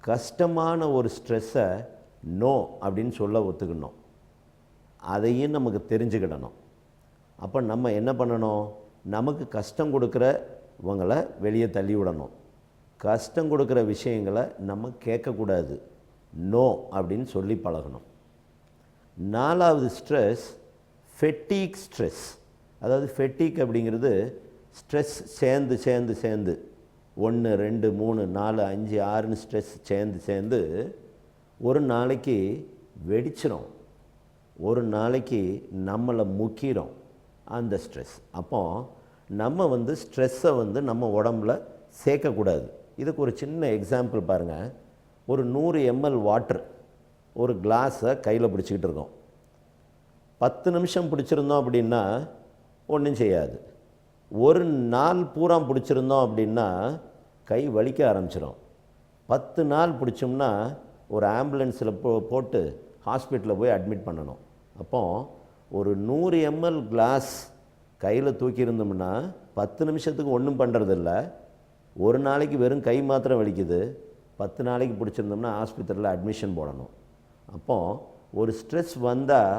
கஷ்டமான ஒரு ஸ்ட்ரெஸ்ஸை நோ அப்படின்னு சொல்ல ஒத்துக்கணும். அதையும் நமக்கு தெரிஞ்சுக்கிடணும். அப்போ நம்ம என்ன பண்ணணும்? நமக்கு கஷ்டம் கொடுக்குறவங்களை வெளியே தள்ளி விடணும். கஷ்டம் கொடுக்குற விஷயங்களை நம்ம கேட்கக்கூடாது, நோ அப்படின்னு சொல்லி பழகணும். 4வது ஸ்ட்ரெஸ் ஃபெட்டிக் ஸ்ட்ரெஸ். அதாவது ஃபெட்டிக் அப்படிங்கிறது ஸ்ட்ரெஸ் சேர்ந்து 1 2 3 4 5 6ன்னு ஸ்ட்ரெஸ் சேர்ந்து ஒரு நாளைக்கு வெடிச்சிடும், ஒரு நாளைக்கு நம்மளை முக்கிடும் அந்த ஸ்ட்ரெஸ். அப்போ நம்ம ஸ்ட்ரெஸ்ஸை நம்ம உடம்புல சேர்க்கக்கூடாது. இதுக்கு ஒரு சின்ன எக்ஸாம்பிள் பாருங்கள். ஒரு 100 ml வாட்டர் ஒரு கிளாஸை கையில் பிடிச்சிக்கிட்டு இருக்கோம். 10 நிமிஷம் பிடிச்சிருந்தோம் அப்படின்னா ஒன்றும் செய்யாது. ஒரு நாள் பூரா பிடிச்சிருந்தோம் அப்படின்னா கை வலிக்க ஆரம்பிச்சிடும். 10 நாள் பிடிச்சோம்னா ஒரு ஆம்புலன்ஸில் போட்டு ஹாஸ்பிட்டலில் போய் அட்மிட் பண்ணணும். அப்போது ஒரு 100 ml கிளாஸ் கையில் தூக்கியிருந்தோம்னா 10 நிமிஷத்துக்கு ஒன்றும் பண்ணுறதில்ல. ஒரு நாளைக்கு வெறும் கை மாத்திரம் வலிக்குது. 10 நாளைக்கு பிடிச்சிருந்தோம்னா ஆஸ்பத்திரியில் அட்மிஷன் போடணும். அப்போது ஒரு ஸ்ட்ரெஸ் வந்தால்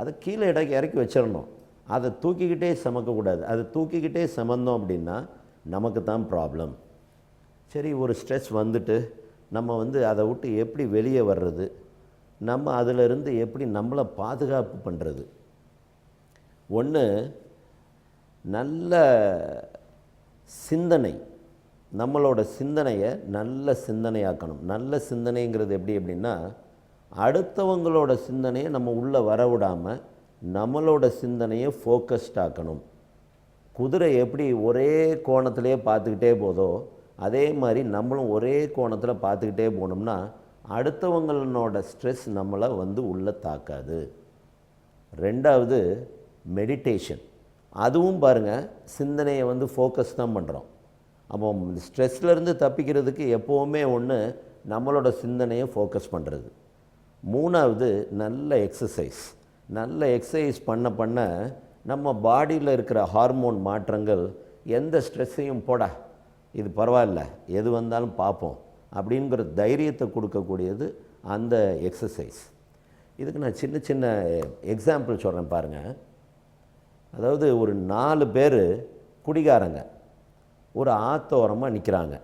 அதை கீழே இறக்கி வச்சிடணும். அதை தூக்கிக்கிட்டே சுமக்கக்கூடாது. அதை தூக்கிக்கிட்டே சுமந்தோம் அப்படின்னா நமக்கு தான் ப்ராப்ளம். சரி, ஒரு ஸ்ட்ரெஸ் வந்துட்டு நம்ம அதை விட்டு எப்படி வெளியே வர்றது, நம்ம அதிலிருந்து எப்படி நம்மளை பாதுகாப்பு பண்ணுறது? ஒன்று, நல்ல சிந்தனை, நம்மளோட சிந்தனையை நல்ல சிந்தனையாக்கணும். நல்ல சிந்தனைங்கிறது எப்படின்னா, அடுத்தவங்களோட சிந்தனையை நம்ம உள்ளே வர விடாமல் நம்மளோட சிந்தனையை ஃபோக்கஸ்ட் ஆக்கணும். குதிரை எப்படி ஒரே கோணத்திலே பார்த்துக்கிட்டே போதோ, அதே மாதிரி நம்மளும் ஒரே கோணத்தில் பார்த்துக்கிட்டே போனோம்னா அடுத்தவங்களோட ஸ்ட்ரெஸ் நம்மளை உள்ளே தாக்காது. 2வது மெடிடேஷன். அதுவும் பாருங்கள், சிந்தனையை ஃபோக்கஸ் தான் பண்ணுறோம். அப்போ ஸ்ட்ரெஸ்லேருந்து தப்பிக்கிறதுக்கு எப்போவுமே ஒன்று நம்மளோட சிந்தனையை ஃபோக்கஸ் பண்ணுறது. 3வது நல்ல எக்ஸசைஸ். நல்ல எக்ஸசைஸ் பண்ண நம்ம பாடியில் இருக்கிற ஹார்மோன் மாற்றங்கள் எந்த ஸ்ட்ரெஸ்ஸையும் போடா, இது பரவாயில்ல, எது வந்தாலும் பார்ப்போம் அப்படிங்கிற தைரியத்தை கொடுக்கக்கூடியது அந்த எக்ஸசைஸ். இதுக்கு நான் சின்ன எக்ஸாம்பிள் சொல்கிறேன் பாருங்கள். அதாவது ஒரு 4 பேர் குடிகாரங்க ஒரு ஆற்றோரமாக நிற்கிறாங்க.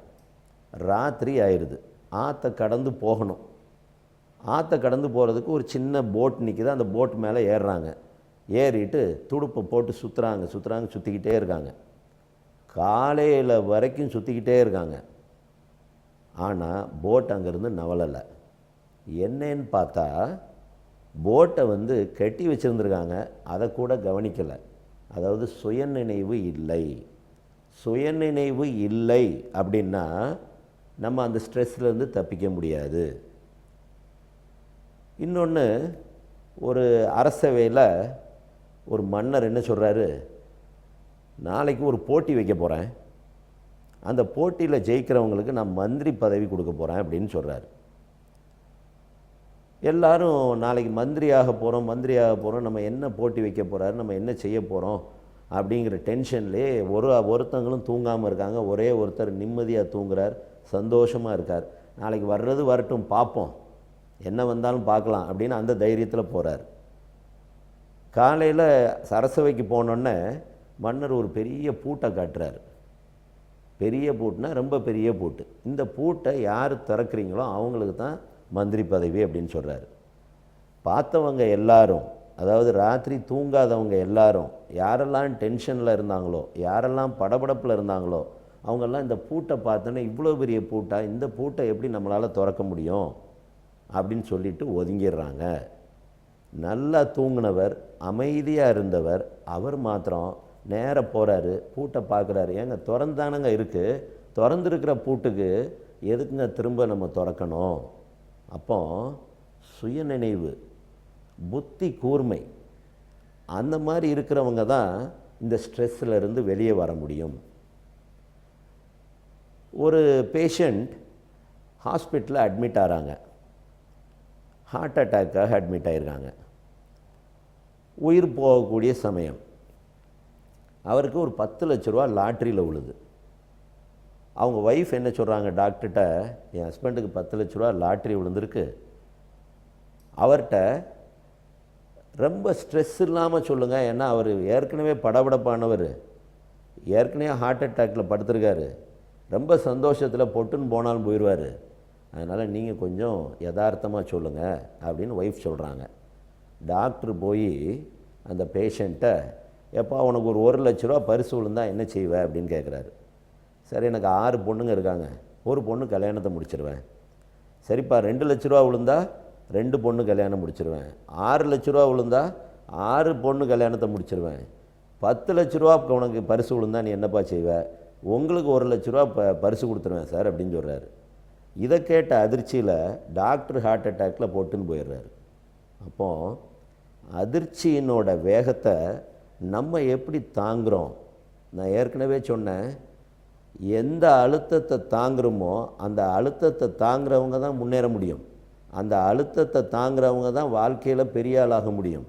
ராத்திரி ஆயிடுது, ஆற்றை கடந்து போகணும். ஆற்றை கடந்து போகிறதுக்கு ஒரு சின்ன போட் நிற்கிது. அந்த போட் மேலே ஏறுறாங்க. ஏறிட்டு துடுப்பை போட்டு சுற்றிக்கிட்டே இருக்காங்க. காலையில் வரைக்கும் சுற்றிக்கிட்டே இருக்காங்க. ஆனால் போட் அங்கேருந்து நவலலை. என்னன்னு பார்த்தா போட்டை கட்டி வச்சுருந்துருக்காங்க, அதை கூட கவனிக்கலை. அதாவது சுயநினைவு இல்லை. சுயநினைவு இல்லை அப்படின்னா நம்ம அந்த ஸ்ட்ரெஸ்லேருந்து தப்பிக்க முடியாது. இன்னொன்று, ஒரு அரசவையில் ஒரு மன்னர் என்ன சொல்கிறாரு, நாளைக்கு ஒரு போட்டி வைக்க போகிறேன், அந்த போட்டியில் ஜெயிக்கிறவங்களுக்கு நான் மந்திரி பதவி கொடுக்க போகிறேன் அப்படின்னு சொல்கிறாரு. எல்லாரும் நாளைக்கு மந்திரியாக போகிறோம், நம்ம என்ன போட்டி வைக்க போகிறாரு, நம்ம என்ன செய்ய போகிறோம் அப்படிங்கிற டென்ஷன்லேயே ஒருத்தங்களும் தூங்காமல் இருக்காங்க. ஒரே ஒருத்தர் நிம்மதியாக தூங்குறார், சந்தோஷமாக இருக்கார். நாளைக்கு வர்றது வரட்டும், பார்ப்போம், என்ன வந்தாலும் பார்க்கலாம் அப்படின்னு அந்த தைரியத்தில் போகிறார். காலையில் அரசவைக்கு போனோன்னே மன்னர் ஒரு பெரிய பூட்டை காட்டுறார். பெரிய பூட்டுனா ரொம்ப பெரிய பூட்டு. இந்த பூட்டை யார் திறக்கிறீங்களோ அவங்களுக்கு தான் மந்திரி பதவி அப்படின்னு சொல்கிறாரு. பார்த்தவங்க எல்லாரும், அதாவது ராத்திரி தூங்காதவங்க எல்லாரும், யாரெல்லாம் டென்ஷனில் இருந்தாங்களோ, யாரெல்லாம் படபடப்பில் இருந்தாங்களோ, அவங்கெல்லாம் இந்த பூட்டை பார்த்தோன்னே இவ்வளோ பெரிய பூட்டா, இந்த பூட்டை எப்படி நம்மளால் திறக்க முடியும் அப்படின்னு சொல்லிட்டு ஒதுங்கிடுறாங்க. நல்லா தூங்கினவர், அமைதியாக இருந்தவர், அவர் மாத்திரம் நேராக போகிறாரு, பூட்டை பார்க்குறாரு. ஏங்க திறந்தானங்க இருக்குது, திறந்துருக்கிற பூட்டுக்கு எதுக்குங்க திரும்ப நம்ம திறக்கணும்? அப்போ சுயநினைவு, புத்தி கூர்மை, அந்த மாதிரி இருக்கிறவங்க தான் இந்த ஸ்ட்ரெஸ்ஸில் இருந்து வெளியே வர முடியும். ஒரு பேஷண்ட் ஹாஸ்பிட்டலில் அட்மிட் ஆகிறாங்க. ஹார்ட் அட்டாக்காக அட்மிட் ஆகிருக்காங்க. உயிர் போகக்கூடிய சமயம். அவருக்கு ஒரு 10 லட்ச ரூபா லாட்ரியில் விழுது. அவங்க ஒய்ஃப் என்ன சொல்கிறாங்க டாக்டர்கிட்ட, என் ஹஸ்பண்டுக்கு 10 லட்ச ரூபா லாட்ரி விழுந்திருக்கு, அவர்கிட்ட ரொம்ப ஸ்ட்ரெஸ் இல்லாமல் சொல்லுங்கள், ஏன்னா அவர் ஏற்கனவே படபடப்பானவர், ஏற்கனவே ஹார்ட் அட்டாக்கில் படுத்திருக்காரு, ரொம்ப சந்தோஷத்தில் பொட்டுன்னு போனாலும் போயிடுவார், அதனால் நீங்கள் கொஞ்சம் யதார்த்தமாக சொல்லுங்கள் அப்படின்னு ஒய்ஃப் சொல்கிறாங்க. டாக்டர் போய் அந்த பேஷண்ட்டை, எப்போ உனக்கு ஒரு 1 லட்ச ரூபா பரிசு விழுந்தா என்ன செய்வே அப்படின்னு கேட்குறாரு. சரி, எனக்கு 6 பொண்ணுங்க இருக்காங்க, ஒரு பொண்ணு கல்யாணத்தை முடிச்சிருவேன். சரிப்பா, 2 லட்ச ரூபா விழுந்தா 2 பொண்ணு கல்யாணம் முடிச்சிருவேன். 6 லட்ச ரூபா விழுந்தா 6 பொண்ணு கல்யாணத்தை முடிச்சிருவேன். 10 லட்ச ரூபா உனக்கு பரிசு விழுந்தா நீ என்னப்பா செய்வே? உங்களுக்கு 1 லட்ச ரூபா பரிசு கொடுத்துருவேன் சார் அப்படின்னு சொல்கிறாரு. இதை கேட்ட அதிர்ச்சியில் டாக்டர் ஹார்ட் அட்டாக்கில் போட்டுன்னு போயிடுறாரு. அப்போது அதிர்ச்சியினோட வேகத்தை நம்ம எப்படி தாங்குகிறோம்? நான் ஏற்கனவே சொன்னேன், எந்த அழுத்தத்தை தாங்குகிறோமோ அந்த அழுத்தத்தை தாங்குறவங்க தான் முன்னேற முடியும். அந்த அழுத்தத்தை தாங்குறவங்க தான் வாழ்க்கையில் பெரிய ஆளாக முடியும்.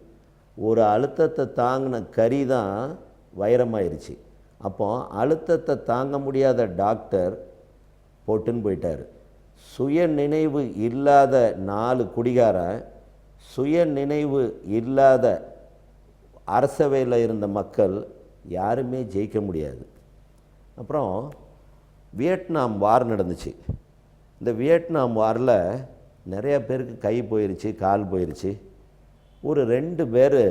ஒரு அழுத்தத்தை தாங்கின கறி தான் வைரமாயிருச்சு. அப்போ அழுத்தத்தை தாங்க முடியாத டாக்டர் போட்டுன்னு போயிட்டார். சுய நினைவு இல்லாத 4 குடிகாரன், சுய நினைவு இல்லாத அரசவையில் இருந்த மக்கள் யாருமே ஜெயிக்க முடியாது. அப்புறம் வியட்நாம் வார் நடந்துச்சு. இந்த வியட்நாம் வாரில் நிறையா பேருக்கு கை போயிருச்சு, கால் போயிருச்சு. ஒரு 2 பேர்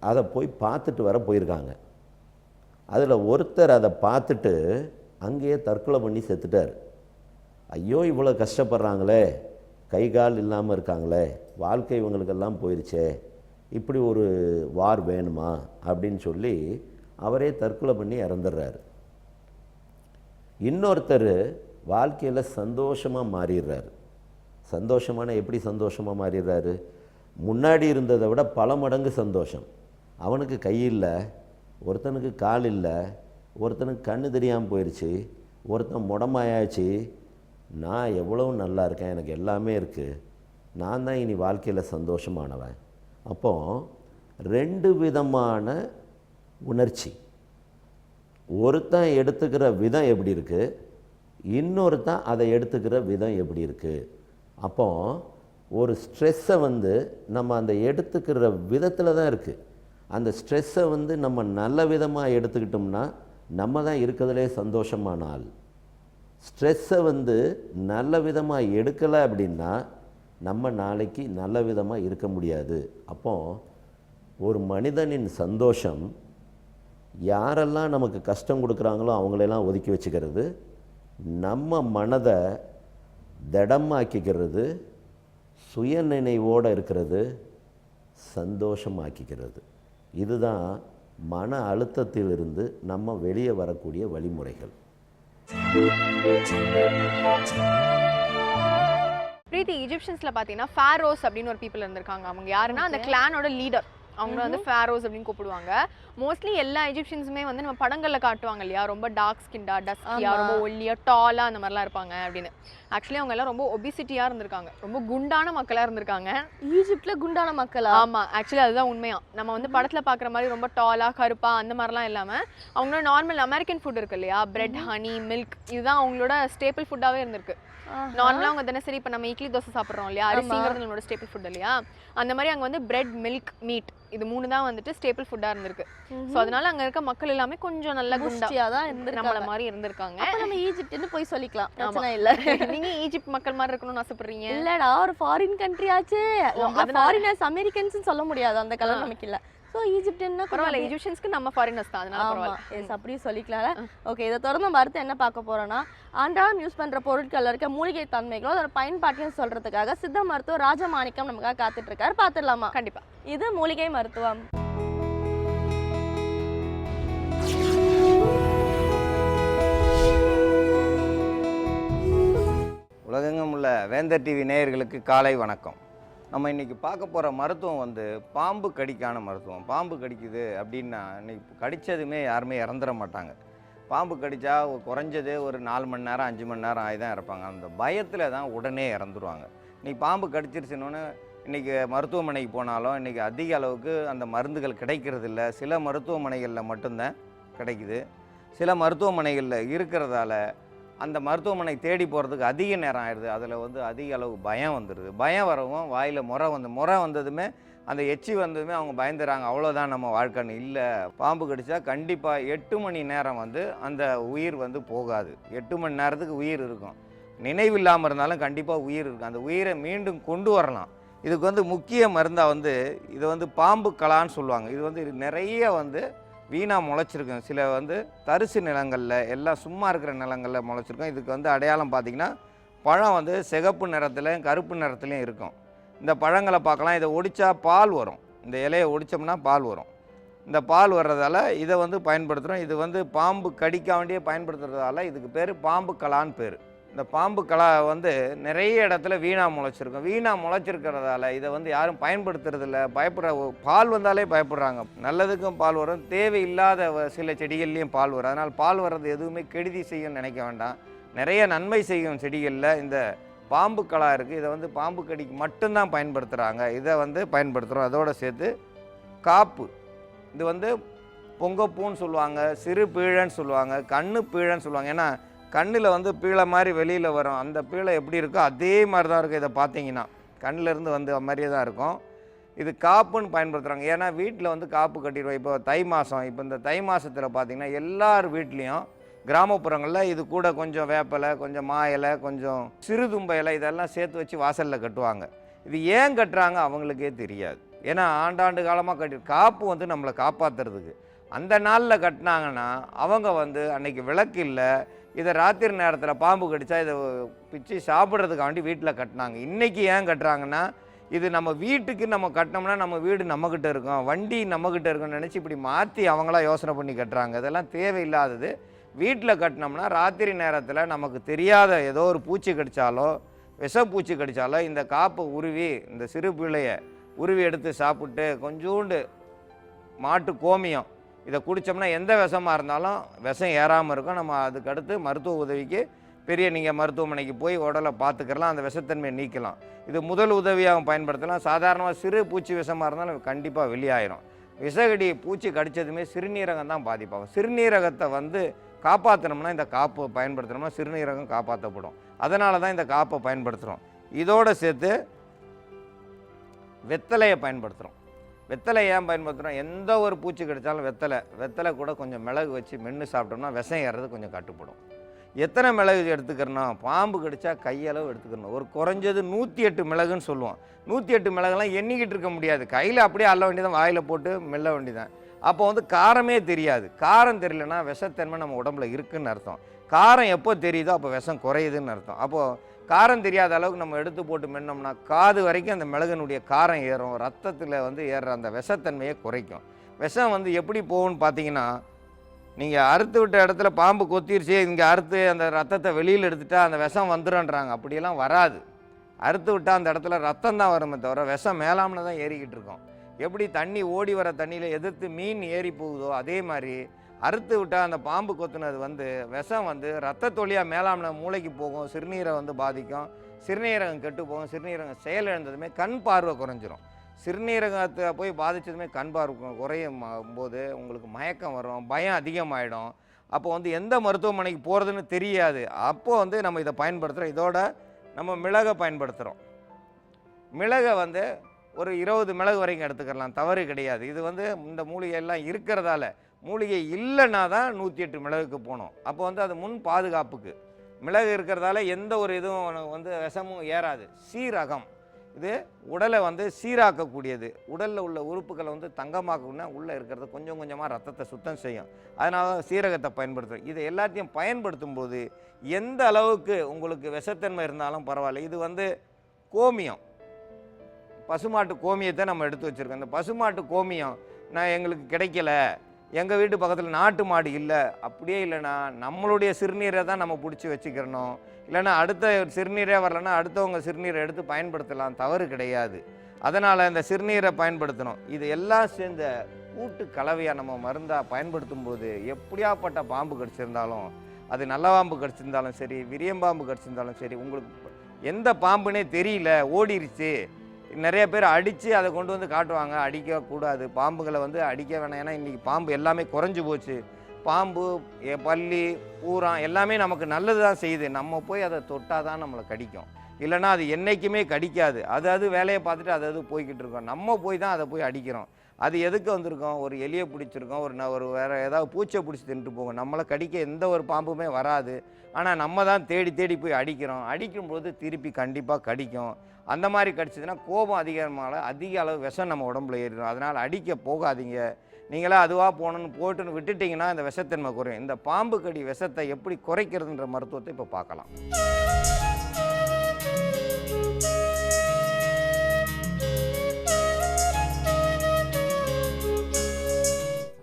அதை போய் பார்த்துட்டு வர போயிருக்காங்க. அதில் ஒருத்தர் அதை பார்த்துட்டு அங்கேயே தற்கொலை பண்ணி செத்துட்டார். ஐயோ, இவ்வளோ கஷ்டப்படுறாங்களே, கை கால் இல்லாமல் இருக்காங்களே, வாழ்க்கை இவங்களுக்கெல்லாம் போயிருச்சே, இப்படி ஒரு வார் வேணுமா அப்படின்னு சொல்லி அவரே தற்கொலை பண்ணி இறந்துடுறாரு. இன்னொருத்தர் வாழ்க்கையில் சந்தோஷமாக மாறிடுறாரு. எப்படி சந்தோஷமாக மாறிடுறாரு? முன்னாடி இருந்ததை விட பல மடங்கு சந்தோஷம். அவனுக்கு கை இல்லை, ஒருத்தனுக்கு கால் இல்லை, ஒருத்தனுக்கு கண்ணு தெரியாமல் போயிடுச்சு, ஒருத்தன் முடமாயாச்சு. நான் எவ்வளவு நல்லா இருக்கேன், எனக்கு எல்லாமே இருக்குது, நான் தான் இனி வாழ்க்கையில் சந்தோஷமானவன். அப்போது 2 விதமான உணர்ச்சி. ஒருத்தன் எடுத்துக்கிற விதம் எப்படி இருக்குது, இன்னொருத்தன் அதை எடுத்துக்கிற விதம் எப்படி இருக்குது. அப்போது ஒரு ஸ்ட்ரெஸ்ஸை நம்ம அந்த எடுத்துக்கிற விதத்தில் தான் இருக்குது. அந்த ஸ்ட்ரெஸ்ஸை நம்ம நல்ல விதமாக எடுத்துக்கிட்டோம்னா நம்ம தான் இருக்கிறதுலே சந்தோஷமான ஆள். ஸ்ட்ரெஸ்ஸை நல்ல விதமாக எடுக்கலை அப்படின்னா நம்ம நாளைக்கு நல்ல விதமாக இருக்க முடியாது. அப்போது ஒரு மனிதனின் சந்தோஷம் யாரெல்லாம் நமக்கு கஷ்டம் கொடுக்குறாங்களோ அவங்களெல்லாம் ஒதுக்கி வச்சுக்கிறது, நம்ம மனதை திடமாக்கிக்கிறது, சுயநினைவோடு இருக்கிறது, சந்தோஷமாக்கிக்கிறது. இதுதான் மன அழுத்தத்திலிருந்து நம்ம வெளியே வரக்கூடிய வழிமுறைகள். பிரீத்தி, ஈஜிப்ஷியன்ஸ்ல பாத்தீங்கன்னா ஃபாரோஸ் அப்படின்னு ஒரு பீப்புள் இருந்திருக்காங்க. அவங்க யாருன்னா அந்த கிளானோட லீடர். அவங்க ஃபாரோஸ் அப்படின்னு கூப்பிடுவாங்க. மோஸ்ட்லி எல்லா எஜிப்ஷியன்ஸுமே நம்ம படங்கள்ல காட்டுவாங்க இல்லையா, ரொம்ப டார்க் ஸ்கின்டா, டஸ்கியா, ரொம்ப ஒல்லியா, டாலா அந்த மாதிரிலாம் இருப்பாங்க அப்படின்னு. ஆக்சுவலி அவங்க எல்லாம் ரொம்ப ஒபிசிட்டியா இருந்திருக்காங்க, ரொம்ப குண்டான மக்களா இருந்திருக்காங்க. ஈஜிப்ட்ல குண்டான மக்களா? ஆமா, ஆக்சுவலி அதுதான் உண்மையா. நம்ம படத்துல பாக்குற மாதிரி ரொம்ப டாலா, கருப்பா அந்த மாதிரிலாம் இல்லாம அவங்களோட நார்மல் அமெரிக்கன் ஃபுட் இருக்கு இல்லையா, பிரெட், ஹனி, மில்க், இதுதான் அவங்களோட ஸ்டேபிள் ஃபுட்டாவே இருந்திருக்கு. நார்மலா அவங்க தினசரி இப்ப நம்ம இட்லி தோசை சாப்பிடுறோம் இல்லையா, அரிசிங்கிறது நம்மளோட ஸ்டேபிள் ஃபுட் இல்லையா, அந்த மாதிரி அங்க பிரெட், மில்க், மீட், இது 3 தான் ஸ்டேபிள் ஃபுட்டா இருந்திருக்கு. சோ அதனால அங்க இருக்க மக்கள் எல்லாமே கொஞ்சம் நல்ல குண்டியா தான் நம்மள மாதிரி இருந்திருக்காங்க. அப்ப நம்ம ஈஜிப்ட்னு போய் சொல்லிக்கலாம், பிரச்சனை இல்ல. நீங்க ஈஜிப்ட் மக்கள் மாதிரி இருக்கணும்னு ஆசைப்படுறீங்க? இல்லடா, ஒரு ஃபாரின் கண்ட்ரி ஆச்சு, ஃபாரினர்ஸ் அமெரிக்கன்ஸ் சொல்ல முடியாது, அந்த கலர் நமக்கு இல்ல. சோ ஈஜிப்ட்னா பரவாயில்ல, ஈஜிப்ஷியன்ஸ்க்கு நம்ம ஃபாரினர்ஸ் தான், அதனால பரவாயில்ல. எஸ், அப்படியே சொல்லிக்கலாம். ஓகே, இதை தொடர்ந்து நம்ம அடுத்து என்ன பார்க்க போறோம்னா, அன்றாடம் யூஸ் பண்ற பொருட்கள்ல இருக்க மூலிகை தன்மைகளோ அதோட பயன்பாட்டையும் சொல்றதுக்காக சித்த மருத்துவர் ராஜமாணிக்கம் நமக்காக காத்துட்டு இருக்காரு. பார்த்துடலாமா? கண்டிப்பா. இது மூலிகை மருத்துவம். உலகெங்கும் உள்ள வேந்தர் டிவி நேயர்களுக்கு காலை வணக்கம். நம்ம இன்றைக்கி பார்க்க போகிற மருத்துவம் பாம்பு கடிக்கான மருத்துவம். பாம்பு கடிக்குது அப்படின்னா இன்றைக்கி கடித்ததுமே யாருமே இறந்துட மாட்டாங்க. பாம்பு கடித்தா குறைஞ்சது ஒரு 4 மணி நேரம் 5 மணி நேரம் ஆகி தான் இறப்பாங்க. அந்த பயத்தில் தான் உடனே இறந்துருவாங்க. இன்றைக்கி பாம்பு கடிச்சிருச்சுன்னொன்னே இன்றைக்கி மருத்துவமனைக்கு போனாலும் இன்றைக்கி அதிக அளவுக்கு அந்த மருந்துகள் கிடைக்கிறது இல்லை. சில மருத்துவமனைகளில் மட்டும்தான் கிடைக்குது. சில மருத்துவமனைகளில் இருக்கிறதால அந்த மருத்துவமனை தேடி போகிறதுக்கு அதிக நேரம் ஆயிடுது. அதில் வந்து அதிக அளவு பயம் வந்துடுது. பயம் வரவும் வாயில் முறை வந்ததுமே அந்த எச்சி வந்ததுமே அவங்க பயந்துறாங்க, அவ்வளோதான் நம்ம வாழ்க்கைன்னு. இல்லை, பாம்பு கடித்தா கண்டிப்பாக 8 மணி நேரம் வந்து அந்த உயிர் வந்து போகாது. 8 மணி நேரத்துக்கு உயிர் இருக்கும். நினைவு இல்லாமல் இருந்தாலும் கண்டிப்பாக உயிர் இருக்கும். அந்த உயிரை மீண்டும் கொண்டு வரலாம். இதுக்கு வந்து முக்கிய மருந்தாக வந்து இதை வந்து பாம்பு கலான்னு சொல்லுவாங்க. இது வந்து நிறைய வந்து வீணாக முளைச்சிருக்கும். சில வந்து தரிசு நிலங்களில், எல்லாம் சும்மா இருக்கிற நிலங்களில் முளைச்சிருக்கும். இதுக்கு வந்து அடையாளம் பார்த்திங்கன்னா பழம் வந்து சிகப்பு நிறத்துலையும் கருப்பு நிறத்துலையும் இருக்கும். இந்த பழங்களை பார்க்கலாம். இதை ஒடிச்சா பால் வரும். இந்த இலையை ஒடித்தோம்னா பால் வரும். இந்த பால் வர்றதால இதை வந்து பயன்படுத்துகிறோம். இது வந்து பாம்பு கடிக்க வேண்டிய பயன்படுத்துறதால இதுக்கு பேர் பாம்பு கலான்னு பேர். இந்த பாம்பு கலா வந்து நிறைய இடத்துல வீணாக முளைச்சிருக்கும். வீணாக முளைச்சிருக்கிறதால இதை வந்து யாரும் பயன்படுத்துறதில்ல. பயப்படுற, பால் வந்தாலே பயப்படுறாங்க. நல்லதுக்கும் பால் வரும், தேவையில்லாத சில செடிகள்லேயும் பால் வரும். அதனால் பால் வர்றது எதுவுமே கெடுதி செய்யும்னு நினைக்க வேண்டாம். நிறைய நன்மை செய்யும் செடிகளில் இந்த பாம்பு கலா இருக்குது. இதை வந்து பாம்பு கடிக்கு மட்டும்தான் பயன்படுத்துகிறாங்க. இதை வந்து பயன்படுத்துகிறோம். அதோடு சேர்த்து காப்பு, இது வந்து பொங்கப்பூன்னு சொல்லுவாங்க, சிறு பீழைன்னு சொல்லுவாங்க, கண்ணு பீழைன்னு சொல்லுவாங்க. ஏன்னா கண்ணில் வந்து பீழை மாதிரி வெளியில் வரும். அந்த பீழை எப்படி இருக்கோ அதே மாதிரி தான் இருக்கும். இதை பார்த்தீங்கன்னா கண்ணிலேருந்து வந்து மாதிரியே தான் இருக்கும். இது காப்புன்னு பயன்படுத்துகிறாங்க. ஏன்னா வீட்டில் வந்து காப்பு கட்டிடுவோம். இப்போ தை மாதம், இப்போ இந்த தை மாதத்தில் பார்த்திங்கன்னா எல்லார் வீட்லேயும் கிராமப்புறங்களில் இது கூட கொஞ்சம் வேப்பலை, கொஞ்சம் மா இலை, கொஞ்சம் சிறுதும்பை இலை இதெல்லாம் சேர்த்து வச்சு வாசலில் கட்டுவாங்க. இது ஏன் கட்டுறாங்க அவங்களுக்கே தெரியாது. ஏன்னா ஆண்டாண்டு காலமாக காப்பு வந்து நம்மளை காப்பாற்றுறதுக்கு. அந்த நாளில் கட்டினாங்கன்னா அவங்க வந்து அன்றைக்கி விளக்கு இல்லை, இதை ராத்திரி நேரத்தில் பாம்பு கடித்தா இதை பிச்சு சாப்பிட்றதுக்காண்டி வீட்டில் கட்டினாங்க. இன்றைக்கி ஏன் கட்டுறாங்கன்னா இது நம்ம வீட்டுக்கு நம்ம கட்டினோம்னா நம்ம வீடு நம்மக்கிட்ட இருக்கும், வண்டி நம்மக்கிட்ட இருக்குன்னு நினச்சி இப்படி மாற்றி அவங்களாம் யோசனை பண்ணி கட்டுறாங்க. இதெல்லாம் தேவையில்லாதது. வீட்டில் கட்டினோம்னா ராத்திரி நேரத்தில் நமக்கு தெரியாத ஏதோ ஒரு பூச்சி கடித்தாலோ விஷப்பூச்சி கடித்தாலோ இந்த காப்பை உருவி, இந்த சிறு பிள்ளையை உருவி எடுத்து சாப்பிட்டு கொஞ்சோண்டு மாட்டு கோமியம் இதை குடித்தோம்னா எந்த விஷமாக இருந்தாலும் விஷம் ஏறாமல் இருக்கும். நம்ம அதுக்கடுத்து மருத்துவ உதவிக்கு நீங்கள் மருத்துவமனைக்கு போய் உடலை பார்த்துக்கலாம், அந்த விஷத்தன்மையை நீக்கலாம். இது முதல் உதவியாக பயன்படுத்தலாம். சாதாரணமாக சிறு பூச்சி விஷமாக இருந்தாலும் கண்டிப்பாக வெளியாயிரும். விஷகடி பூச்சி கடித்ததுமே சிறுநீரகம் தான் பாதிப்பாகும். சிறுநீரகத்தை வந்து காப்பாற்றணும்னா இந்த காப்பை பயன்படுத்தினோம்னா சிறுநீரகம் காப்பாற்றப்படும். அதனால தான் இந்த காப்பை பயன்படுத்துகிறோம். இதோடு சேர்த்து வெத்தலையை பயன்படுத்துகிறோம். வெத்தலை ஏன் பயன்படுத்துகிறோம்? எந்த ஒரு பூச்சி கடித்தாலும் வெத்தலை கூட கொஞ்சம் மிளகு வச்சு மென்று சாப்பிட்டோம்னா விஷம் ஏறது கொஞ்சம் கட்டுப்படும். எத்தனை மிளகு எடுத்துக்கிறணும்? பாம்பு கடித்தா கையளவு எடுத்துக்கணும். ஒரு குறைஞ்சது 108 மிளகுன்னு சொல்லுவோம். 108 மிளகுலாம் எண்ணிக்கிட்டு இருக்க முடியாது. கையில் அப்படியே அள்ள வேண்டியதான், வாயில் போட்டு மெல்ல வேண்டியதான். அப்போ வந்து காரமே தெரியாது. காரம் தெரியலன்னா விஷத்தன்மை நம்ம உடம்புல இருக்குதுன்னு அர்த்தம். காரம் எப்போ தெரியுதோ அப்போ விஷம் குறையுதுன்னு அர்த்தம். அப்போது காரம் தெரியாத அளவுக்கு நம்ம எடுத்து போட்டு மென்னோம்னா காது வரைக்கும் அந்த மிளகுனுடைய காரம் ஏறும். ரத்தத்தில் வந்து ஏறுற அந்த விஷத்தன்மையை குறைக்கும். விஷம் வந்து எப்படி போகும்னு பார்த்தீங்கன்னா, நீங்கள் அறுத்து விட்ட இடத்துல பாம்பு கொத்திருச்சு, இங்கே அறுத்து அந்த ரத்தத்தை வெளியில் எடுத்துட்டா அந்த விஷம் வந்துடும்ன்றாங்க. அப்படியெல்லாம் வராது. அறுத்து விட்டால் அந்த இடத்துல ரத்தம் தான் வருமே தவிர விஷம் மேலாமல் தான் ஏறிக்கிட்டு இருக்கோம். எப்படி தண்ணி ஓடி வர தண்ணியில் எதிர்த்து மீன் ஏறி போகுதோ அதே மாதிரி அறுத்து விட்டால் அந்த பாம்பு கொத்துனது வந்து விஷம் வந்து ரத்தத்தொழியாக மேலாமல் மூளைக்கு போகும், சிறுநீரை வந்து பாதிக்கும், சிறுநீரகம் கெட்டு போகும். சிறுநீரகம் செயலிழந்ததுமே கண் பார்வை குறைஞ்சிரும். சிறுநீரகத்தை போய் பாதித்ததுமே கண் பார்வை குறையும் போது உங்களுக்கு மயக்கம் வரும், பயம் அதிகமாகிடும். அப்போ வந்து எந்த மருத்துவமனைக்கு போகிறதுன்னு தெரியாது. அப்போது வந்து நம்ம இதை பயன்படுத்துகிறோம். இதோட நம்ம மிளகை பயன்படுத்துகிறோம். மிளகை வந்து ஒரு 20 மிளகு வரைக்கும் எடுத்துக்கலாம், தவறு கிடையாது. இது வந்து இந்த மூலிகையெல்லாம் இருக்கிறதால, மூலிகை இல்லைன்னா தான் 108 மிளகுக்கு போகணும். அப்போ வந்து அது முன் பாதுகாப்புக்கு மிளகு இருக்கிறதால எந்த ஒரு இதுவும் வந்து விஷமும் ஏறாது. சீரகம் இது உடலை வந்து சீராக்கக்கூடியது. உடலில் உள்ள உறுப்புகளை வந்து தங்கமாக்கணும்னா உள்ளே இருக்கிறது கொஞ்சம் கொஞ்சமாக ரத்தத்தை சுத்தம் செய்யும். அதனால தான் சீரகத்தை பயன்படுத்துகிறோம். இதை எல்லாத்தையும் பயன்படுத்தும் போது எந்த அளவுக்கு உங்களுக்கு விஷத்தன்மை இருந்தாலும் பரவாயில்ல. இது வந்து கோமியம், பசுமாட்டு கோமியத்தை நம்ம எடுத்து வச்சுருக்கோம். இந்த பசுமாட்டு கோமியம் எங்களுக்கு கிடைக்கல, எங்கள் வீட்டு பக்கத்தில் நாட்டு மாடு இல்லை, அப்படியே இல்லைன்னா நம்மளுடைய சிறுநீரை தான் நம்ம பிடிச்சி வச்சுக்கிறணும். இல்லைன்னா அடுத்த சிறுநீரே வரலைன்னா அடுத்தவங்க சிறுநீரை எடுத்து பயன்படுத்தலாம், தவறு கிடையாது. அதனால் இந்த சிறுநீரை பயன்படுத்தணும். இது எல்லாம் சேர்ந்த கூட்டு கலவையாக நம்ம மருந்தாக பயன்படுத்தும் போது எப்படியாப்பட்ட பாம்பு கடிச்சிருந்தாலும், அது நல்ல பாம்பு கடிச்சிருந்தாலும் சரி, விரியம்பாம்பு கடிச்சிருந்தாலும் சரி, உங்களுக்கு எந்த பாம்புனே தெரியல, ஓடிருச்சு, நிறைய பேர் அடித்து அதை கொண்டு வந்து காட்டுவாங்க. அடிக்கக்கூடாது, பாம்புகளை வந்து அடிக்க வேணாம். ஏன்னா இன்றைக்கி பாம்பு எல்லாமே குறைஞ்சி போச்சு. பாம்பு, பல்லி, பூரான் எல்லாமே நமக்கு நல்லது தான் செய்யுது. நம்ம போய் அதை தொட்டால் தான் நம்மளை கடிக்கும், இல்லைனா அது என்றைக்குமே கடிக்காது. அது வேலையை பார்த்துட்டு அது போய்கிட்டு இருக்கோம். நம்ம போய் தான் அதை போய் அடிக்கிறோம். அது எதுக்கு வந்திருக்கோம்? ஒரு எலியை பிடிச்சிருக்கோம், ஒரு வேறு ஏதாவது பூச்சை பிடிச்சி தின்ட்டு போகும். நம்மளை கடிக்க எந்த ஒரு பாம்புமே வராது. ஆனால் நம்ம தான் தேடி தேடி போய் அடிக்கிறோம். அடிக்கும்போது திருப்பி கண்டிப்பாக கடிக்கும். அந்த மாதிரி கடிச்சதுன்னா கோபம் அதிக அளவு விஷம் நம்ம உடம்புல ஏறிடும். அதனால் அடிக்க போகாதீங்க. நீங்களாம் அதுவாக போட்டுன்னு விட்டுட்டிங்கன்னா இந்த விஷத்தன்மை குறையும். இந்த பாம்பு கடி விஷத்தை எப்படி குறைக்கிறதுன்ற மருத்துவத்தை இப்போ பார்க்கலாம்.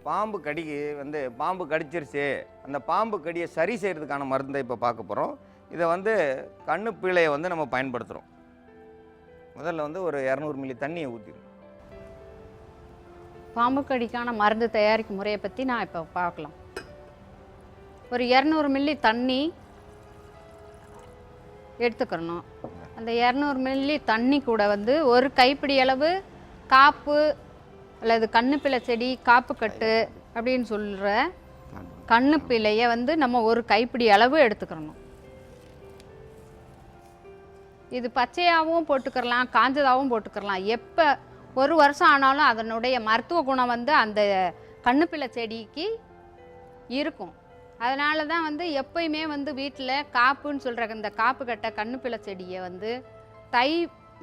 பாம்பு கடிக்கு வந்து பாம்பு கடிச்சிருச்சு, அந்த பாம்பு கடியை சரி செய்கிறதுக்கான மருந்தை இப்போ பார்க்க போகிறோம். இதை வந்து கண்ணு பீழையை வந்து நம்ம பயன்படுத்துகிறோம். முதல்ல வந்து ஒரு 200 மில்லி தண்ணியை ஊற்றிடும். பாம்பு கடிக்கான மருந்து தயாரிக்கும் முறையை பற்றி நான் இப்போ பார்க்கலாம். ஒரு 200 மில்லி தண்ணி எடுத்துக்கிறணும். அந்த 200 மில்லி தண்ணி கூட வந்து ஒரு கைப்பிடி அளவு காப்பு அல்லது கண்ணுப்பிள்ளை செடி, காப்பு கட்டு அப்படின்னு சொல்கிற கண்ணுப்பிள்ளையை வந்து நம்ம ஒரு கைப்பிடி அளவு எடுத்துக்கிறணும். இது பச்சையாகவும் போட்டுக்கிறலாம், காஞ்சதாகவும் போட்டுக்கிறலாம். எப்போ ஒரு வருஷம் ஆனாலும் அதனுடைய மருத்துவ குணம் வந்து அந்த கண்ணுப்பிள்ளை செடிக்கு இருக்கும். அதனால தான் வந்து எப்பயுமே வந்து வீட்டில் காப்புன்னு சொல்கிற இந்த காப்பு கட்ட கண்ணுப்பிள்ளை செடியை வந்து தை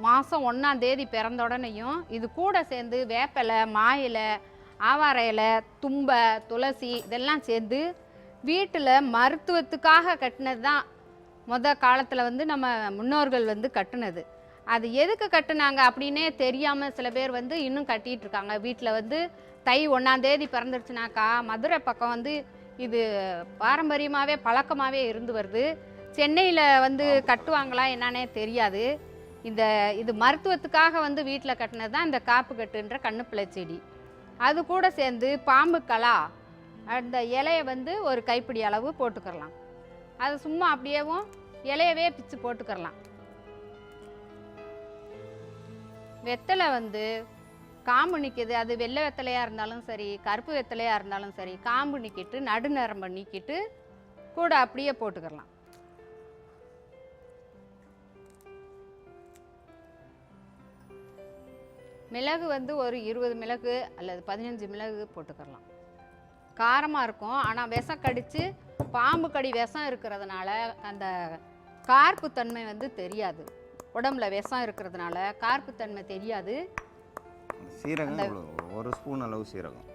மாதம் 1ஆம் தேதி பிறந்த உடனேயும் இது கூட சேர்ந்து வேப்பிலை, மா இலை, ஆவார இலை, தும்பை, துளசி இதெல்லாம் சேர்ந்து வீட்டில் மருத்துவத்துக்காக கட்டினது தான் காலத்தில் வந்து நம்ம முன்னோர்கள் வந்து கட்டுனது. அது எதுக்கு கட்டுனாங்க அப்படின்னே தெரியாமல் சில பேர் வந்து இன்னும் கட்டிகிட்டு இருக்காங்க. வீட்டில் வந்து தை 1ஆம் தேதி பிறந்துருச்சுனாக்கா மதுரை பக்கம் வந்து இது பாரம்பரியமாகவே பழக்கமாகவே இருந்து வருது. சென்னையில் வந்து கட்டுவாங்களா என்னன்னே தெரியாது. இது மருத்துவத்துக்காக வந்து வீட்டில் கட்டினது தான் இந்த காப்பு கட்டுன்ற கண்ணுப்பிள்ளை செடி. அது கூட சேர்ந்து பாம்பு கலா அந்த இலையை வந்து ஒரு கைப்பிடி அளவு போட்டுக்கிறலாம். அது சும்மா அப்படியேவும் இலையவே பிச்சு போட்டுக்கிறலாம். வெத்தலை வந்து காம்பு நிற்கிது, அது வெள்ளை வெத்தலையாக இருந்தாலும் சரி, கருப்பு வெத்தலையாக இருந்தாலும் சரி, காம்பு நிற்கிட்டு நடுநரம்பை நீக்கிட்டு கூட அப்படியே போட்டுக்கிறலாம். மிளகு வந்து ஒரு 20 மிளகு அல்லது 15 மிளகு போட்டுக்கிறலாம். காரமாக இருக்கும், ஆனால் விஷம் கடித்து பாம்பு கடி விஷம் இருக்கிறதுனால அந்த கார்ப்புத்தன்மை வந்து தெரியாது. உடம்புல விஷம் இருக்கிறதுனால கார்ப்புத்தன்மை தெரியாது. சீரகம் ஒரு ஸ்பூன் அளவு சீரகம்,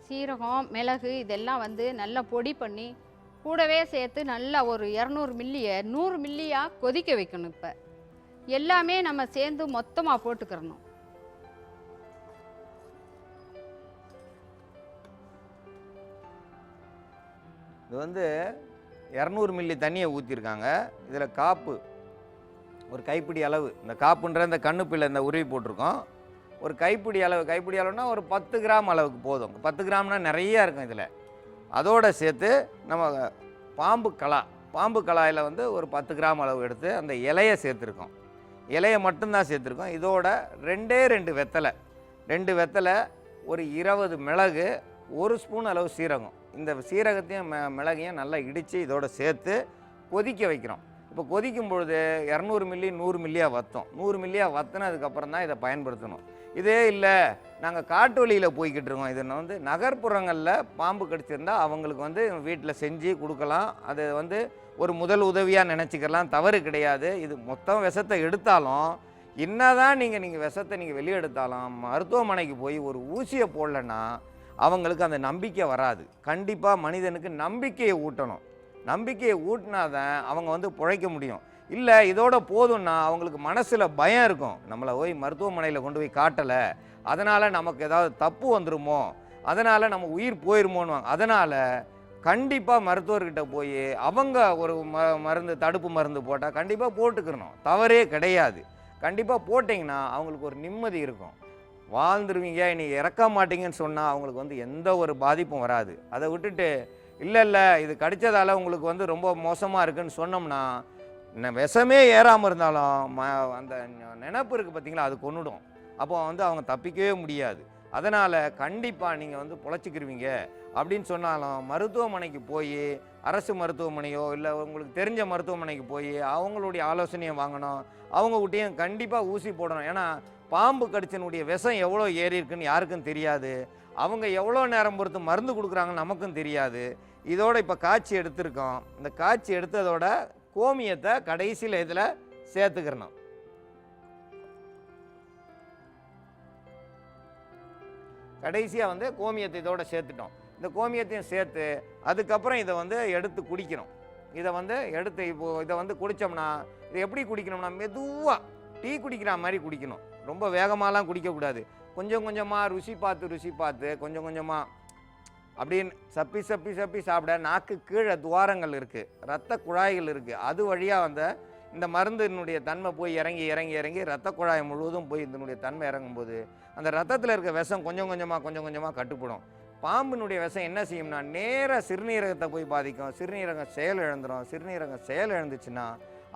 சீரகம், மிளகு இதெல்லாம் வந்து நல்லா பொடி பண்ணி கூடவே சேர்த்து நல்லா ஒரு 200 மில்லியை 100 மில்லியாக கொதிக்க வைக்கணும். இப்போ எல்லாமே நம்ம சேர்ந்து மொத்தமாக போட்டுக்கிறணும். இது வந்து 200 மில்லி தண்ணியை ஊற்றிருக்காங்க. இதில் காப்பு ஒரு கைப்பிடி அளவு, இந்த காப்புன்ற இந்த கண்ணுப்பிள்ளை இந்த உருவி போட்டிருக்கோம். ஒரு கைப்பிடி அளவுனா ஒரு 10 கிராம் அளவுக்கு போதும். 10 கிராம்னா நிறையா இருக்கும் இதில். அதோடு சேர்த்து நம்ம பாம்பு கலாயில் வந்து ஒரு 10 கிராம் அளவு எடுத்து அந்த இலையை சேர்த்துருக்கோம். இலையை மட்டும்தான் சேர்த்துருக்கோம். இதோட 2 வெத்தலை, ஒரு 20 மிளகு, 1 ஸ்பூன் அளவு சீரகம். இந்த சீரகத்தையும் மிளகையும் நல்லா இடித்து இதோட சேர்த்து கொதிக்க வைக்கிறோம். இப்போ கொதிக்கும் பொழுது 200 மில்லி 100 மில்லியாக வற்றும். 100 மில்லியாக வற்றினதுக்கப்புறம் தான் இதை பயன்படுத்தணும். இதே இல்லை நாங்கள் காட்டு வழியில் போய்கிட்டு இருக்கோம், இது வந்து நகர்ப்புறங்களில் பாம்பு கடிச்சிருந்தால் அவங்களுக்கு வந்து வீட்டில் செஞ்சு கொடுக்கலாம். அது வந்து ஒரு முதல் உதவியாக நினச்சிக்கலாம், தவறு கிடையாது. இது மொத்தம் விஷத்தை எடுத்தாலும் என்னதான் நீங்கள் விஷத்தை நீங்கள் வெளியே எடுத்தாலும் மருத்துவமனைக்கு போய் ஒரு ஊசியை போடலைன்னா அவங்களுக்கு அந்த நம்பிக்கை வராது. கண்டிப்பாக மனிதனுக்கு நம்பிக்கையை ஊட்டணும். நம்பிக்கையை ஊட்டினாதான் அவங்க வந்து பிழைக்க முடியும். இல்லை இதோட போதும்னா அவங்களுக்கு மனசில் பயம் இருக்கும், நம்மளை போய் மருத்துவமனையில் கொண்டு போய் காட்டலை, அதனால் நமக்கு ஏதாவது தப்பு வந்துடுமோ, அதனால் நம்ம உயிர் போயிருமோன்னு. அதனால் கண்டிப்பாக மருத்துவர்கிட்ட போய் அவங்க ஒரு மருந்து தடுப்பு மருந்து போட்டால் கண்டிப்பாக போட்டுக்கிறணும், தவறே கிடையாது. கண்டிப்பாக போட்டிங்கன்னா அவங்களுக்கு ஒரு நிம்மதி இருக்கும். வாழ்ந்துருவீங்க, இன்னைக்கு இறக்க மாட்டீங்கன்னு சொன்னால் அவங்களுக்கு வந்து எந்த ஒரு பாதிப்பும் வராது. அதை விட்டுட்டு இல்லை இது கடித்ததால் உங்களுக்கு வந்து ரொம்ப மோசமாக இருக்குன்னு சொன்னோம்னா, விஷமே ஏறாமல் இருந்தாலும் அந்த நினப்பு இருக்குது பார்த்தீங்களா, அது கொன்னுடும். அப்போ வந்து அவங்க தப்பிக்கவே முடியாது. அதனால் கண்டிப்பாக நீங்கள் வந்து பொழைச்சிக்கிருவீங்க அப்படின்னு சொன்னாலும் மருத்துவமனைக்கு போய், அரசு மருத்துவமனையோ இல்லை உங்களுக்கு தெரிஞ்ச மருத்துவமனைக்கு போய் அவங்களுடைய ஆலோசனையை வாங்கணும். அவங்ககிட்டையும் கண்டிப்பாக ஊசி போடணும். ஏன்னா பாம்பு கடிச்சனுடைய விஷம் எவ்வளோ ஏறி இருக்குன்னு யாருக்கும் தெரியாது. அவங்க எவ்வளோ நேரம் பொறுத்து மருந்து கொடுக்குறாங்கன்னு நமக்கும் தெரியாது. இதோட இப்போ காய்ச்சி எடுத்திருக்கோம். இந்த காய்ச்சி எடுத்ததோட கோமியத்தை கடைசியில் இதில் சேர்த்துக்கிறணும். கடைசியாக வந்து கோமியத்தை இதோட சேர்த்துட்டோம். இந்த கோமியத்தையும் சேர்த்து அதுக்கப்புறம் இதை வந்து எடுத்து குடிக்கணும். இதை வந்து எடுத்து இப்போது இதை வந்து குடித்தோம்னா, இதை எப்படி குடிக்கணும்னா மெதுவாக டீ குடிக்கிற மாதிரி குடிக்கணும். ரொம்ப வேகமாலாம் குடிக்கக்கூடாது. கொஞ்சம் கொஞ்சமாக ருசி பார்த்து கொஞ்சம் கொஞ்சமாக அப்படின்னு சப்பி சப்பி சப்பி சாப்பிட நாக்கு கீழே துவாரங்கள் இருக்குது, இரத்த குழாய்கள் இருக்குது. அது வழியாக வந்த இந்த மருந்தினுடைய தன்மை போய் இறங்கி இறங்கி இறங்கி இரத்த குழாய் முழுவதும் போய் இதனுடைய தன்மை இறங்கும்போது அந்த ரத்தத்தில் இருக்க விஷம் கொஞ்சம் கொஞ்சமாக கட்டுப்படும். பாம்பினுடைய விஷம் என்ன செய்யும்னா நேராக சிறுநீரகத்தை போய் பாதிக்கும். சிறுநீரகம் செயலிழந்துடும். சிறுநீரகம் செயலிழந்துச்சுன்னா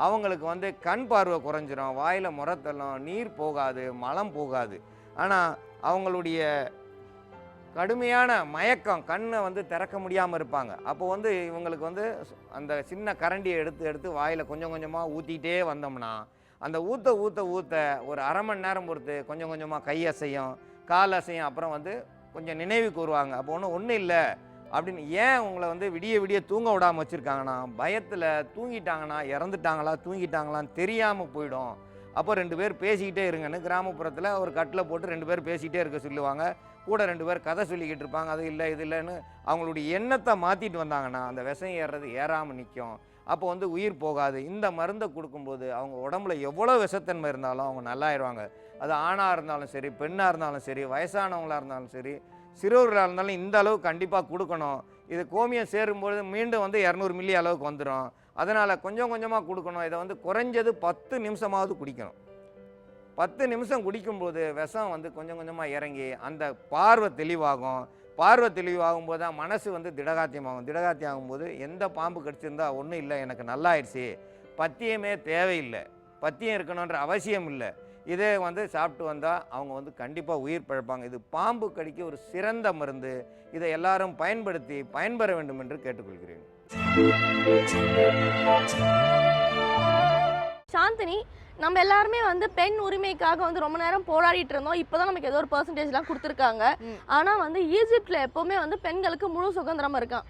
அவங்களுக்கு வந்து கண் பார்வை குறைஞ்சிரும், வாயில் முறத்தலும், நீர் போகாது, மலம் போகாது. ஆனால் அவங்களுடைய கடுமையான மயக்கம், கண்ணை வந்து திறக்க முடியாமல் இருப்பாங்க. அப்போ வந்து இவங்களுக்கு வந்து அந்த சின்ன கரண்டியை எடுத்து வாயில் கொஞ்சம் கொஞ்சமாக ஊற்றிக்கிட்டே வந்தோம்னா அந்த ஊற்ற ஒரு அரை மணி நேரம் பொறுத்து கொஞ்சம் கொஞ்சமாக கை அசையும், கால் அசையும். அப்புறம் வந்து கொஞ்சம் நினைவு கூறுவாங்க. அப்போ ஒன்றும் இல்லை அப்படின்னு. ஏன் உங்களை வந்து விடிய தூங்க விடாமல் வச்சுருக்காங்கன்னா, பயத்தில் தூங்கிட்டாங்கன்னா தூங்கிட்டாங்களான்னு தெரியாமல் போயிடும். அப்போ 2 பேர் பேசிக்கிட்டே இருங்கன்னு கிராமப்புறத்தில் ஒரு கட்டில் போட்டு 2 பேர் பேசிக்கிட்டே இருக்க சொல்லுவாங்க. கூட 2 பேர் கதை சொல்லிக்கிட்டு இருப்பாங்க. அது இல்லை இது இல்லைன்னு அவங்களுடைய எண்ணத்தை மாற்றிட்டு வந்தாங்கன்னா அந்த விஷம் ஏறுறது ஏறாமல் நிற்கும். அப்போ வந்து உயிர் போகாது. இந்த மருந்தை கொடுக்கும்போது அவங்க உடம்புல எவ்வளோ விஷத்தன்மை இருந்தாலும் அவங்க நல்லாயிருவாங்க. அது ஆணாக இருந்தாலும் சரி, பெண்ணாக இருந்தாலும் சரி, வயசானவங்களாக இருந்தாலும் சரி, சிறுவர்களாக இருந்தாலும் இந்த அளவு கண்டிப்பாக கொடுக்கணும். இது கோமியம் சேரும்பொழுது மீண்டும் வந்து 200 மில்லி அளவுக்கு வந்துடும். அதனால் கொஞ்சம் கொஞ்சமாக கொடுக்கணும். இதை வந்து குறைஞ்சது 10 நிமிஷமாவது குடிக்கணும். 10 நிமிஷம் குடிக்கும்போது விஷம் வந்து கொஞ்சம் கொஞ்சமாக இறங்கி அந்த பார்வை தெளிவாகும். பார்வை தெளிவாகும் போது தான் மனசு வந்து திடகாத்தியமாகும். திடகாத்தியம் ஆகும்போது எந்த பாம்பு கடிச்சிருந்தா ஒன்றும் இல்லை, எனக்கு நல்லாயிடுச்சு, பத்தியமே தேவையில்லை, பத்தியம் இருக்கணுன்ற அவசியம் இல்லை, இதே வந்து சாப்பிட்டு வந்தால் அவங்க வந்து கண்டிப்பாக உயிர் பிழைப்பாங்க. இது பாம்பு கடிக்க ஒரு சிறந்த மருந்து. இதை எல்லாரும் பயன்படுத்தி பயன்பெற வேண்டும் என்று கேட்டுக்கொள்கிறேன். சாந்தினி, நம்ம எல்லாருமே வந்து பெண் உரிமைக்காக வந்து ரொம்ப நேரம் போராடிட்டு இருந்தோம். இப்போதான் நமக்கு ஏதோ ஒரு பெர்சன்டேஜ்லாம் கொடுத்துருக்காங்க. ஆனா வந்து ஈஜிப்ட்ல எப்பவுமே வந்து பெண்களுக்கு முழு சுதந்திரம் இருக்கான்.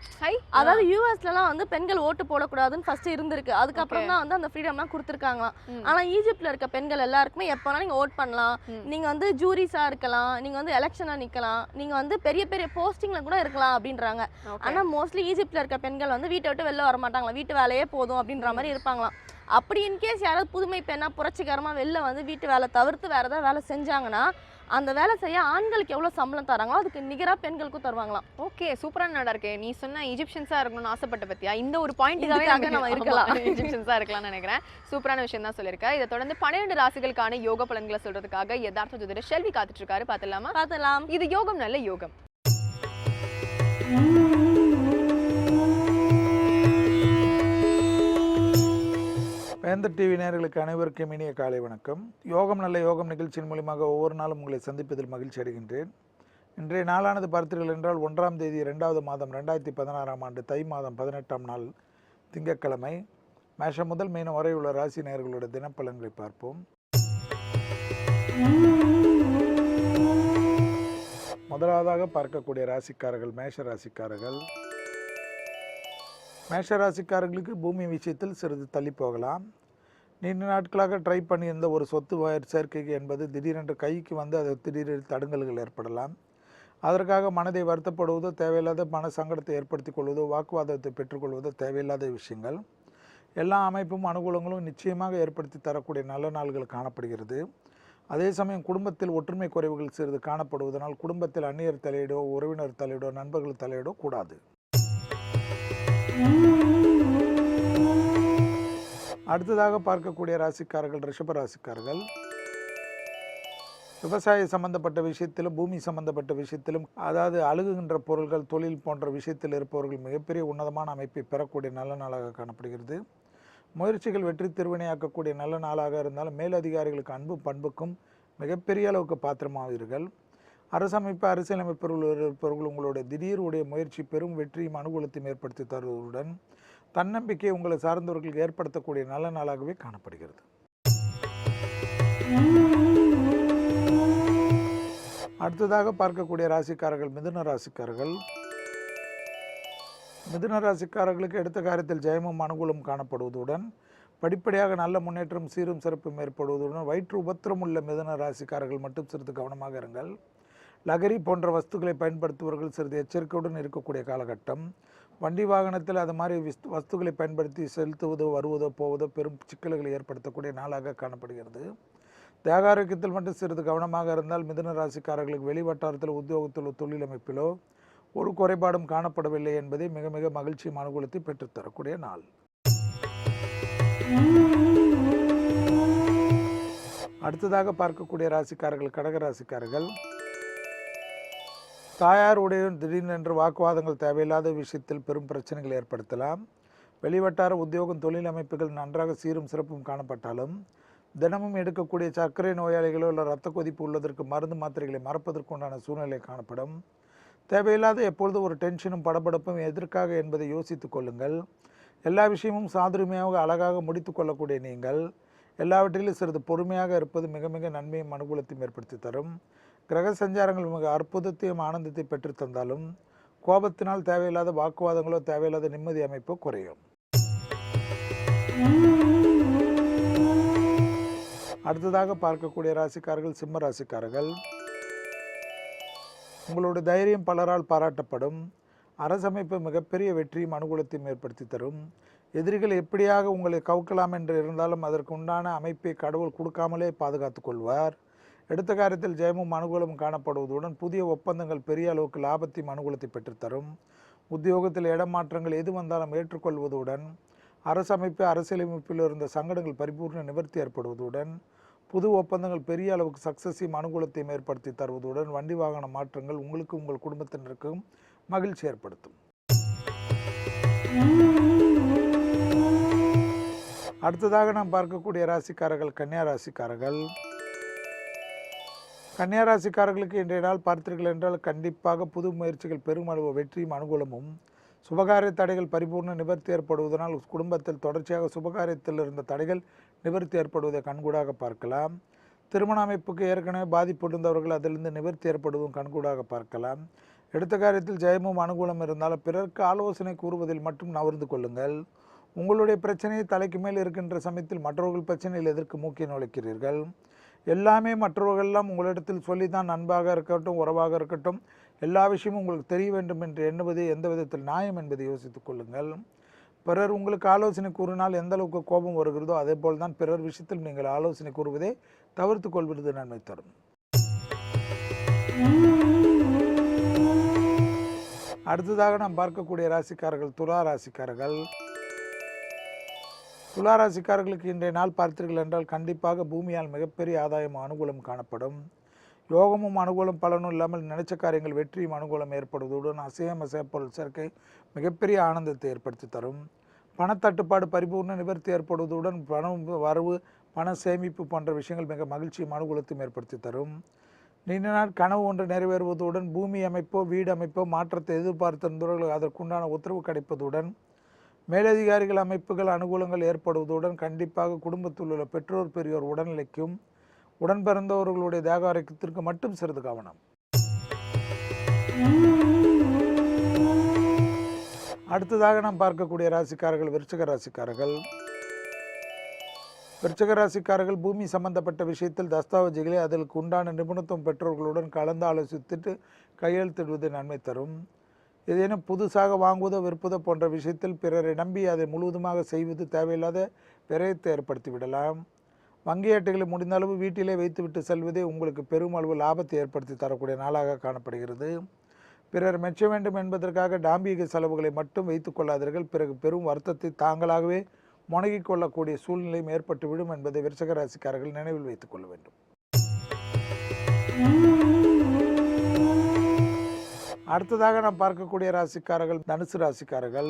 அதாவது யூஎஸ்லாம் வந்து பெண்கள் ஓட்டு போடக்கூடாதுன்னு ஃபர்ஸ்ட் இருந்திருக்கு. அதுக்கப்புறம் தான் வந்து அந்த ஃப்ரீடம்லாம் கொடுத்துருக்காங்களாம். ஆனா ஈஜிப்ட்ல இருக்க பெண்கள் எல்லாருக்குமே எப்போனா நீங்க ஓட் பண்ணலாம், நீங்க வந்து ஜூரிஸா இருக்கலாம், நீங்க வந்து எலெக்ஷனா நிக்கலாம், நீங்க வந்து பெரிய பெரிய போஸ்டிங்ல கூட இருக்கலாம் அப்படின்றாங்க. ஆனா மோஸ்ட்லி ஈஜிப்ட்ல இருக்க பெண்கள் வந்து வீட்டை விட்டு வெளில வர மாட்டாங்களா, வீட்டு வேலையே போதும் அப்படின்ற மாதிரி இருப்பாங்களாம். அப்படி இன்கேஸ் யாராவது புதுமை பெண்ணா புரட்சிகரமாக வெளில வந்து வீட்டு வேலை தவிர்த்து வேறு ஏதாவது வேலை செஞ்சாங்கன்னா அந்த வேலை செய்ய ஆண்களுக்கு எவ்வளோ சம்பளம் தராங்களோ அதுக்கு நிகராக பெண்களுக்கும் தருவாங்களாம். ஓகே, சூப்பரான நாடா இருக்கே. நீ சொன்ன ஈஜிப்ஷியன்ஸாக இருக்கணும்னு ஆசைப்பட்ட பத்தியா, இந்த ஒரு பாயிண்ட்டுக்காக நம்ம இருக்கலாம், ஈஜிப்ஷியன்ஸாக இருக்கலாம்னு நினைக்கிறேன். சூப்பரான விஷயம் தான் சொல்லியிருக்கேன். இதை தொடர்ந்து 12 ராசிகளுக்கான யோக பலன்களை சொல்றதுக்காக யதார்த்த ஜோதிடர் ஷெல்வி காத்துட்டு இருக்காரு. பார்த்துலாம். இது யோகம் நல்ல யோகம். வேந்தர் டிவி நேயர்களுக்கு அனைவருக்கும் இனிய காலை வணக்கம். யோகம் நல்ல யோகம் நிகழ்ச்சியின் மூலமாக ஒவ்வொரு நாளும் உங்களை சந்திப்பதில் மகிழ்ச்சி அடைகின்றேன். இன்றைய நாளானது பார்த்தீர்கள் என்றால் 1ஆம் தேதி 2வது மாதம் 2016ஆம் ஆண்டு தை மாதம் 18ஆம் நாள் திங்கட்கிழமை. மேஷம் முதல் மீனம் வரை உள்ள ராசி நேயர்களுடைய தினப்பலன்களை பார்ப்போம். முதலாவதாக பார்க்கக்கூடிய ராசிக்காரர்கள் மேஷ ராசிக்காரர்கள். மேஷராசிக்காரர்களுக்கு பூமி விஷயத்தில் சிறிது தள்ளி போகலாம். நீண்ட நாட்களாக ட்ரை பண்ணியிருந்த ஒரு சொத்து சேர்க்கை என்பது திடீரென்று கைக்கு வந்து அது திடீரென தடங்கல்கள் ஏற்படலாம். அதற்காக மனதை வருத்தப்படுவதோ, தேவையில்லாத மன சங்கடத்தை ஏற்படுத்தி கொள்வதோ, வாக்குவாதத்தை பெற்றுக்கொள்வதோ தேவையில்லாத விஷயங்கள். எல்லா அமைப்பும் அனுகூலங்களும் நிச்சயமாக ஏற்படுத்தி தரக்கூடிய நல்ல நாள்கள் காணப்படுகிறது. அதே சமயம் குடும்பத்தில் ஒற்றுமை குறைவுகள் சிறிது காணப்படுவதனால் குடும்பத்தில் அந்நியர் தலையீடோ, உறவினர் தலையீடோ, நண்பர்கள் தலையீடோ கூடாது. அடுத்ததாக பார்க்கக்கூடிய ராசிக்காரர்கள் ரிஷப ராசிக்காரர்கள். விவசாய சம்பந்தப்பட்ட விஷயத்திலும் பூமி சம்பந்தப்பட்ட விஷயத்திலும், அதாவது அழுகுகின்ற பொருள்கள், தொழில் போன்ற விஷயத்தில் இருப்பவர்கள் மிகப்பெரிய உன்னதமான அமைப்பை பெறக்கூடிய நல்ல நாளாக காணப்படுகிறது. முயற்சிகள் வெற்றி திருவினையாக்கக்கூடிய நல்ல நாளாக இருந்தாலும் மேலதிகாரிகளுக்கு அன்பும் பண்புக்கும் மிகப்பெரிய அளவுக்கு பாத்திரமாவீர்கள். அரசமைப்பு அரசியலமைப்பில் இருப்பவர்கள் உங்களுடைய திடீர் உடைய முயற்சி பெரும் வெற்றியும் அனுகூலத்தையும் ஏற்படுத்தி தருவதுடன் தன்னம்பிக்கை உங்களை சார்ந்தவர்களுக்கு ஏற்படுத்தக்கூடிய நல்ல நாளாகவே காணப்படுகிறது. அடுத்ததாக பார்க்கக்கூடிய ராசிக்காரர்கள் மிதுன ராசிக்காரர்கள். மிதுன ராசிக்காரர்களுக்கு எடுத்த காரியத்தில் ஜெயமும் அனுகூலம் காணப்படுவதுடன் படிப்படியாக நல்ல முன்னேற்றம் சீரும் சிறப்பும் ஏற்படுவதுடன் வயிற்று உபத்திரம் உள்ள மிதுன ராசிக்காரர்கள் மட்டும் சிறிது கவனமாக இருங்கள். லகரி போன்ற வஸ்துக்களை பயன்படுத்துபவர்கள் சிறிது எச்சரிக்கையுடன் இருக்கக்கூடிய காலகட்டம். வண்டி வாகனத்தில் அது மாதிரி வஸ்துக்களை பயன்படுத்தி செலுத்துவதோ வருவதோ போவதோ பெரும் சிக்கல்களை ஏற்படுத்தக்கூடிய நாளாக காணப்படுகிறது. தேக ஆரோக்கியத்தில் மட்டும் சிறிது கவனமாக இருந்தால் மிதுன ராசிக்காரர்களுக்கு வெளிவட்டாரத்தில் உத்தியோகத்திலோ தொழில் அமைப்பிலோ ஒரு குறைபாடும் காணப்படவில்லை என்பதை மிக மிக மகிழ்ச்சியும் அனுகூலத்தை பெற்றுத்தரக்கூடிய நாள். அடுத்ததாக பார்க்கக்கூடிய ராசிக்காரர்கள் கடக ராசிக்காரர்கள். தாயாருடைய திடீரென்று வாக்குவாதங்கள் தேவையில்லாத விஷயத்தில் பெரும் பிரச்சனைகள் ஏற்படுத்தலாம். வெளிவட்டார உத்தியோகம் தொழில் அமைப்புகள் நன்றாக சீரும் சிறப்பும் காணப்பட்டாலும் தினமும் எடுக்கக்கூடிய சர்க்கரை நோயாளிகளோ இல்லை இரத்த கொதிப்பு உள்ளதற்கு மருந்து மாத்திரைகளை மறப்பதற்குண்டான சூழ்நிலை காணப்படும். தேவையில்லாத எப்பொழுது ஒரு டென்ஷனும் படபடப்பும் எதற்காக என்பதை யோசித்து கொள்ளுங்கள். எல்லா விஷயமும் சாதுரியமாக அழகாக முடித்து கொள்ளக்கூடிய நீங்கள் எல்லாவற்றிலும் சிறிது பொறுமையாக இருப்பது மிக மிக நன்மையும் அனுகூலத்தையும் ஏற்படுத்தி தரும். கிரக சஞ்சாரங்கள் மிக அற்புதத்தையும் ஆனந்தத்தை பெற்று தந்தாலும் கோபத்தினால் தேவையில்லாத வாக்குவாதங்களோ தேவையில்லாத நிம்மதி அமைப்போ குறையும். அடுத்ததாக பார்க்கக்கூடிய ராசிக்காரர்கள் சிம்ம ராசிக்காரர்கள். உங்களுடைய தைரியம் பலரால் பாராட்டப்படும். அரசமைப்பு மிகப்பெரிய வெற்றியும் அனுகூலத்தையும் ஏற்படுத்தி தரும். எதிரிகள் எப்படியாக உங்களை கவுக்கலாம் என்று இருந்தாலும் அதற்கு உண்டான அமைப்பை கடவுள் கொடுக்காமலே பாதுகாத்து கொள்வார். எடுத்த காரியத்தில் ஜெயமும் அனுகூலமும் காணப்படுவதுடன் புதிய ஒப்பந்தங்கள் பெரிய அளவுக்கு லாபத்தையும் அனுகூலத்தை பெற்றுத்தரும். உத்தியோகத்தில் இடமாற்றங்கள் எது வந்தாலும் ஏற்றுக்கொள்வதுடன் அரசமைப்பு அரசியலமைப்பில் இருந்த சங்கடங்கள் பரிபூர்ண நிவர்த்தி ஏற்படுவதுடன் புது ஒப்பந்தங்கள் பெரிய அளவுக்கு சக்சஸையும் அனுகூலத்தையும் ஏற்படுத்தி தருவதுடன் வண்டி வாகன மாற்றங்கள் உங்களுக்கு உங்கள் குடும்பத்தினருக்கும் மகிழ்ச்சி ஏற்படுத்தும். அடுத்ததாக நாம் பார்க்கக்கூடிய ராசிக்காரர்கள் கன்னியா ராசிக்காரர்கள். கன்னியா ராசிக்காரர்களுக்கு இன்றைய நாள் பார்த்தீர்கள் என்றால் கண்டிப்பாக புது முயற்சிகள் பெருமளவு வெற்றியும் அனுகூலமும் சுபகாரிய தடைகள் பரிபூர்ண நிவர்த்தி ஏற்படுவதனால் குடும்பத்தில் தொடர்ச்சியாக சுபகாரியத்தில் இருந்த தடைகள் நிவர்த்தி ஏற்படுவதை கண்கூடாக பார்க்கலாம். திருமண அமைப்புக்கு ஏற்கனவே பாதிப்பு இருந்தவர்கள் அதிலிருந்து நிவர்த்தி ஏற்படுவதும் கண்கூடாக பார்க்கலாம். எடுத்த காரியத்தில் ஜெயமும் அனுகூலம் இருந்தாலும் பிறருக்கு ஆலோசனை கூறுவதில் மட்டும் நவர்ந்து கொள்ளுங்கள். உங்களுடைய பிரச்சனையை தலைக்கு மேல் இருக்கின்ற சமயத்தில் மற்றவர்கள் பிரச்சனையில் எதற்கு மூக்கி நுழைக்கிறீர்கள்? எல்லாமே மற்றவர்களெல்லாம் உங்களிடத்தில் சொல்லித்தான் நண்பாக இருக்கட்டும் உறவாக இருக்கட்டும் எல்லா விஷயமும் உங்களுக்கு தெரிய வேண்டும் என்று எண்ணுவது எந்த விதத்தில் நியாயம் என்பதை யோசித்துக் கொள்ளுங்கள். பிறர் உங்களுக்கு ஆலோசனை கூறினால் எந்த அளவுக்கு கோபம் வருகிறதோ அதே போல் தான் பிறர் விஷயத்தில் நீங்கள் ஆலோசனை கூறுவதை தவிர்த்து கொள்வது நன்மை தரும். அடுத்ததாக நாம் பார்க்கக்கூடிய ராசிக்காரர்கள் துலா ராசிக்காரர்கள். துலா ராசிக்காரர்களுக்கு இன்றைய நாள் பார்த்தீர்கள் என்றால் கண்டிப்பாக பூமியால் மிகப்பெரிய ஆதாயம் அனுகூலம் காணப்படும். யோகமும் அனுகூலம் பலனும் இல்லாமல் நினைச்ச காரியங்கள் வெற்றியும் அனுகூலம் ஏற்படுவதுடன் அசைய பொருள் சேர்க்கை மிகப்பெரிய ஆனந்தத்தை ஏற்படுத்தி தரும். பணத்தட்டுப்பாடு பரிபூர்ண நிவர்த்தி ஏற்படுவதுடன் பணம் வரவு பண சேமிப்பு போன்ற விஷயங்கள் மிக மகிழ்ச்சியும் அனுகூலத்தையும் ஏற்படுத்தி தரும். நீண்ட நாள் கனவு ஒன்று நிறைவேறுவதுடன் பூமி அமைப்போ வீடு அமைப்போ மாற்றத்தை எதிர்பார்த்திருந்தவர்கள் அதற்குண்டான உத்தரவு கிடைப்பதுடன் மேலதிகாரிகள் அமைப்புகள் அனுகூலங்கள் ஏற்படுவதுடன் கண்டிப்பாக குடும்பத்தில் உள்ள பெற்றோர் பெரியோர் உடல்நிலைக்கும் உடன் பிறந்தவர்களுடைய தேக ஆரோக்கியத்திற்கு மட்டும் சிறிது கவனம். அடுத்ததாக நாம் பார்க்கக்கூடிய ராசிக்காரர்கள் விருச்சிக ராசிக்காரர்கள். விருச்சிக ராசிக்காரர்கள் பூமி சம்பந்தப்பட்ட விஷயத்தில் தஸ்தாவேஜுகளை அதற்கு உண்டான நிபுணத்துவம் பெற்றவர்களுடன் கலந்து ஆலோசித்துட்டு கையெழுத்திடுவது நன்மை தரும். ஏதேனும் புதுசாக வாங்குவதோ விற்பதோ போன்ற விஷயத்தில் பிறரை நம்பி அதை முழுவதுமாக செய்வது தேவையில்லாத விரயத்தை ஏற்படுத்தி விடலாம். வங்கி அட்டைகளை முடிந்த அளவு வீட்டிலே வைத்துவிட்டு செல்வதே உங்களுக்கு பெருமளவு லாபத்தை ஏற்படுத்தி தரக்கூடிய நாளாக காணப்படுகிறது. பிறர் மெச்ச வேண்டும் என்பதற்காக டாம்பிக செலவுகளை மட்டும் வைத்துக் கொள்ளாதீர்கள். பிறகு பெரும் வருத்தத்தை தாங்களாகவே முனகிக் கொள்ளக்கூடிய சூழ்நிலையும் ஏற்பட்டுவிடும் என்பதை விருச்சிக ராசிக்காரர்கள் நினைவில் வைத்துக் கொள்ள வேண்டும். அடுத்ததாக நாம் பார்க்கக்கூடிய ராசிக்காரர்கள் தனுசு ராசிக்காரர்கள்.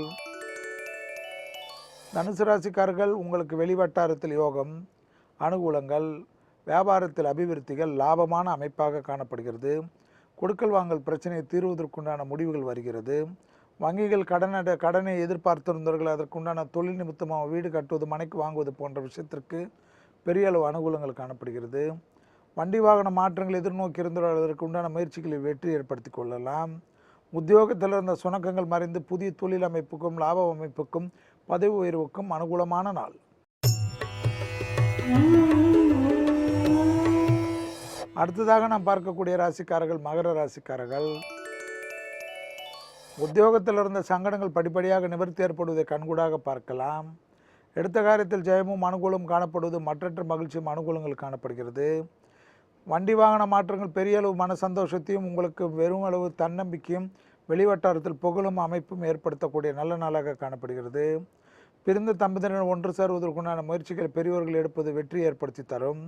தனுசு ராசிக்காரர்கள் உங்களுக்கு வெளிவட்டாரத்தில் யோகம், அனுகூலங்கள், வியாபாரத்தில் அபிவிருத்திகள், லாபமான அமைப்பாக காணப்படுகிறது. கொடுக்கல் வாங்கல் பிரச்சனையை தீர்வதற்குண்டான முடிவுகள் வருகிறது. வங்கிகள் கடனை எதிர்பார்த்திருந்தவர்கள் அதற்குண்டான தொழில் நிமித்தமாக வீடு கட்டுவது, மனைக்கு வாங்குவது போன்ற விஷயத்திற்கு பெரிய அளவு அனுகூலங்கள் காணப்படுகிறது. வண்டி வாகன மாற்றங்கள் எதிர்நோக்கி இருந்தவர்கள் அதற்கு உண்டான முயற்சிகளில் வெற்றி ஏற்படுத்தி கொள்ளலாம். உத்தியோகத்தில் இருந்த சுணக்கங்கள் மறைந்து புதிய தொழில் அமைப்புக்கும் லாப அமைப்புக்கும் பதவி உயர்வுக்கும் அனுகூலமான நாள். அடுத்ததாக நாம் பார்க்கக்கூடிய ராசிக்காரர்கள் மகர ராசிக்காரர்கள். உத்தியோகத்தில் இருந்த சங்கடங்கள் படிப்படியாக நிவர்த்தி ஏற்படுவதை கண்கூடாக பார்க்கலாம். எடுத்த காரியத்தில் ஜெயமும் அனுகூலம் காணப்படுவது, மற்றற்ற மகிழ்ச்சியும் அனுகூலங்கள் காணப்படுகிறது. வண்டி வாகன மாற்றங்கள் பெரிய அளவு மன சந்தோஷத்தையும் உங்களுக்கு வெறும் அளவு தன்னம்பிக்கையும் வெளிவட்டாரத்தில் புகழும் அமைப்பும் ஏற்படுத்தக்கூடிய நல்ல நாளாக காணப்படுகிறது. பிரிந்த தம்பதியினர் ஒன்று சேருவதற்குண்டான முயற்சிகள் பெரியவர்கள் எடுப்பது வெற்றி ஏற்படுத்தி தரும்.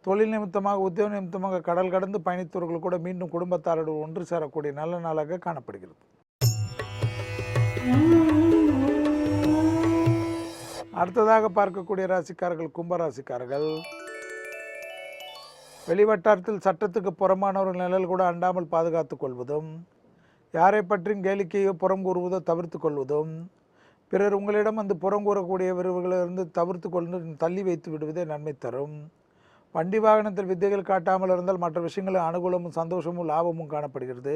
தொழில் நிமித்தமாக உத்தியோக நிமித்தமாக கடல் கடந்து பயணித்தவர்கள் கூட மீண்டும் குடும்பத்தாரோடு ஒன்று சேரக்கூடிய நல்ல நாளாக காணப்படுகிறது. அடுத்ததாக பார்க்கக்கூடிய ராசிக்காரர்கள் கும்பராசிக்காரர்கள். வெளிவட்டாரத்தில் சட்டத்துக்கு புறம்பானவர்கள் நிழல் கூட அண்டாமல் பாதுகாத்து கொள்வதும், யாரை பற்றியும் கேளிக்கையோ புறம் கூறுவதோ தவிர்த்து கொள்வதும், பிறர் உங்களிடம் வந்து புறம் கூறக்கூடிய விரைவுகளிலிருந்து தவிர்த்து கொண்டு தள்ளி வைத்து விடுவதே நன்மை தரும். வண்டி வாகனத்தில் வித்தைகள் காட்டாமல் இருந்தால் மற்ற விஷயங்களில் அனுகூலமும் சந்தோஷமும் லாபமும் காணப்படுகிறது.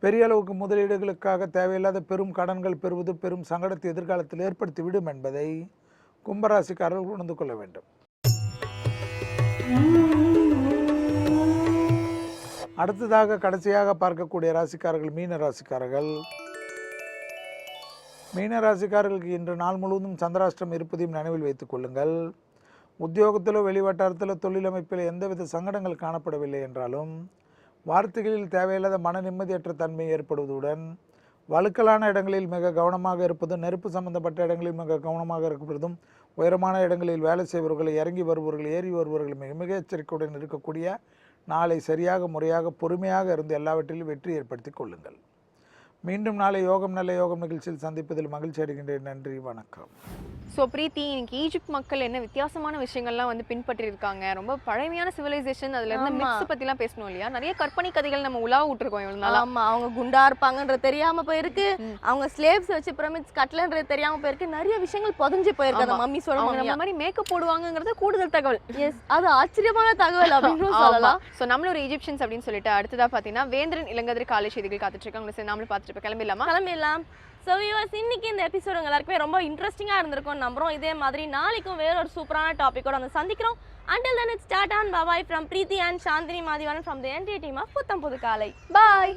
பெரிய அளவுக்கு முதலீடுகளுக்காக தேவையில்லாத பெரும் கடன்கள் பெறுவது பெரும் சங்கடத்தை எதிர்காலத்தில் ஏற்படுத்திவிடும் என்பதை கும்பராசிக்காரர்கள் உணர்ந்து கொள்ள வேண்டும். அடுத்ததாக கடைசியாக பார்க்கக்கூடிய ராசிக்காரர்கள் மீன ராசிக்காரர்கள். மீன ராசிக்காரர்களுக்கு இன்று நாள் முழுவதும் சந்திராஷ்டிரம் இருப்பதையும் நினைவில் வைத்துக் கொள்ளுங்கள். உத்தியோகத்திலோ வெளிவட்டாரத்திலோ தொழிலமைப்பில் எந்தவித சங்கடங்கள் காணப்படவில்லை என்றாலும் வார்த்தைகளில் தேவையில்லாத மன நிம்மதியற்ற தன்மை ஏற்படுவதுடன் வழுக்கலான இடங்களில் மிக கவனமாக இருப்பதும், நெருப்பு சம்பந்தப்பட்ட இடங்களில் மிக கவனமாக இருப்பதும், உயரமான இடங்களில் வேலை செய்பவர்கள், இறங்கி வருபவர்கள், ஏறி வருபவர்கள் மிக மிக எச்சரிக்கையுடன் இருக்கக்கூடிய நாளை சரியாக முறையாக பொறுமையாக இருந்து எல்லாவற்றிலும் வெற்றி ஏற்படுத்தி கொள்ளுங்கள். மீண்டும் நாளை யோகம் நல்ல யோகம் நிகழ்ச்சியில் சந்திப்பதில் மகிழ்ச்சி அடைகின்றேன். நன்றி, வணக்கம். ஸோ பிரீத்தி, இன்னைக்கு ஈஜிப்ட் மக்கள் என்ன வித்தியாசமான விஷயங்கள்லாம் வந்து பின்பற்றிருக்காங்க, ரொம்ப பழமையான சிவிலைசேஷன், அதுல இருந்து மிக்ஸ் பத்திலாம் பேசணும் இல்லையா? நிறைய கற்பனை கதைகள் நம்ம உலா விட்டுருக்கோம் இவ்வளவு நாளா. ஆமா, அவங்க குண்டா இருப்பாங்கன்றது தெரியாம போயிருக்கு, அவங்க ஸ்லேவ்ஸ் வச்சு பிரமிட்ஸ் கட்டலன்றது தெரியாம போயிருக்கு, நிறைய விஷயங்கள் புதஞ்சு போயிருக்கு அந்த மம்மி சொல்லுவாங்க. அந்த மாதிரி மேக்கப் போடுவாங்கங்கிறது கூடுதல் தகவல். எஸ், அது ஆச்சரியமான தகவல் அப்படின்னு சொல்லலாம். ஸோ நம்மள ஒரு ஈஜிப்ஷியன்ஸ் அப்படின்னு சொல்லிட்டு அடுத்ததா பாத்தீங்கன்னா வேந்திரன் இளங்கதிர் காலை செய்திகள் காத்துட்டு இருக்காங்க. நம்மளும் பார்த்துட்டு கிளம்பிடலாம். ஸோ வியூவர்ஸ், இன்னைக்கு இந்த எபிசோட் எல்லாருக்குமே ரொம்ப இன்ட்ரெஸ்டிங்காக இருந்திருக்கும் நம்புறோம். இதே மாதிரி நாளைக்கும் வேற ஒரு சூப்பரான டாபிக்கோட வந்து சந்திக்கிறோம். Until then, it's Tata and bye-bye from Preeti and Shandini Madhivanan from the entire team of Putham Pudu Kalai. Bye!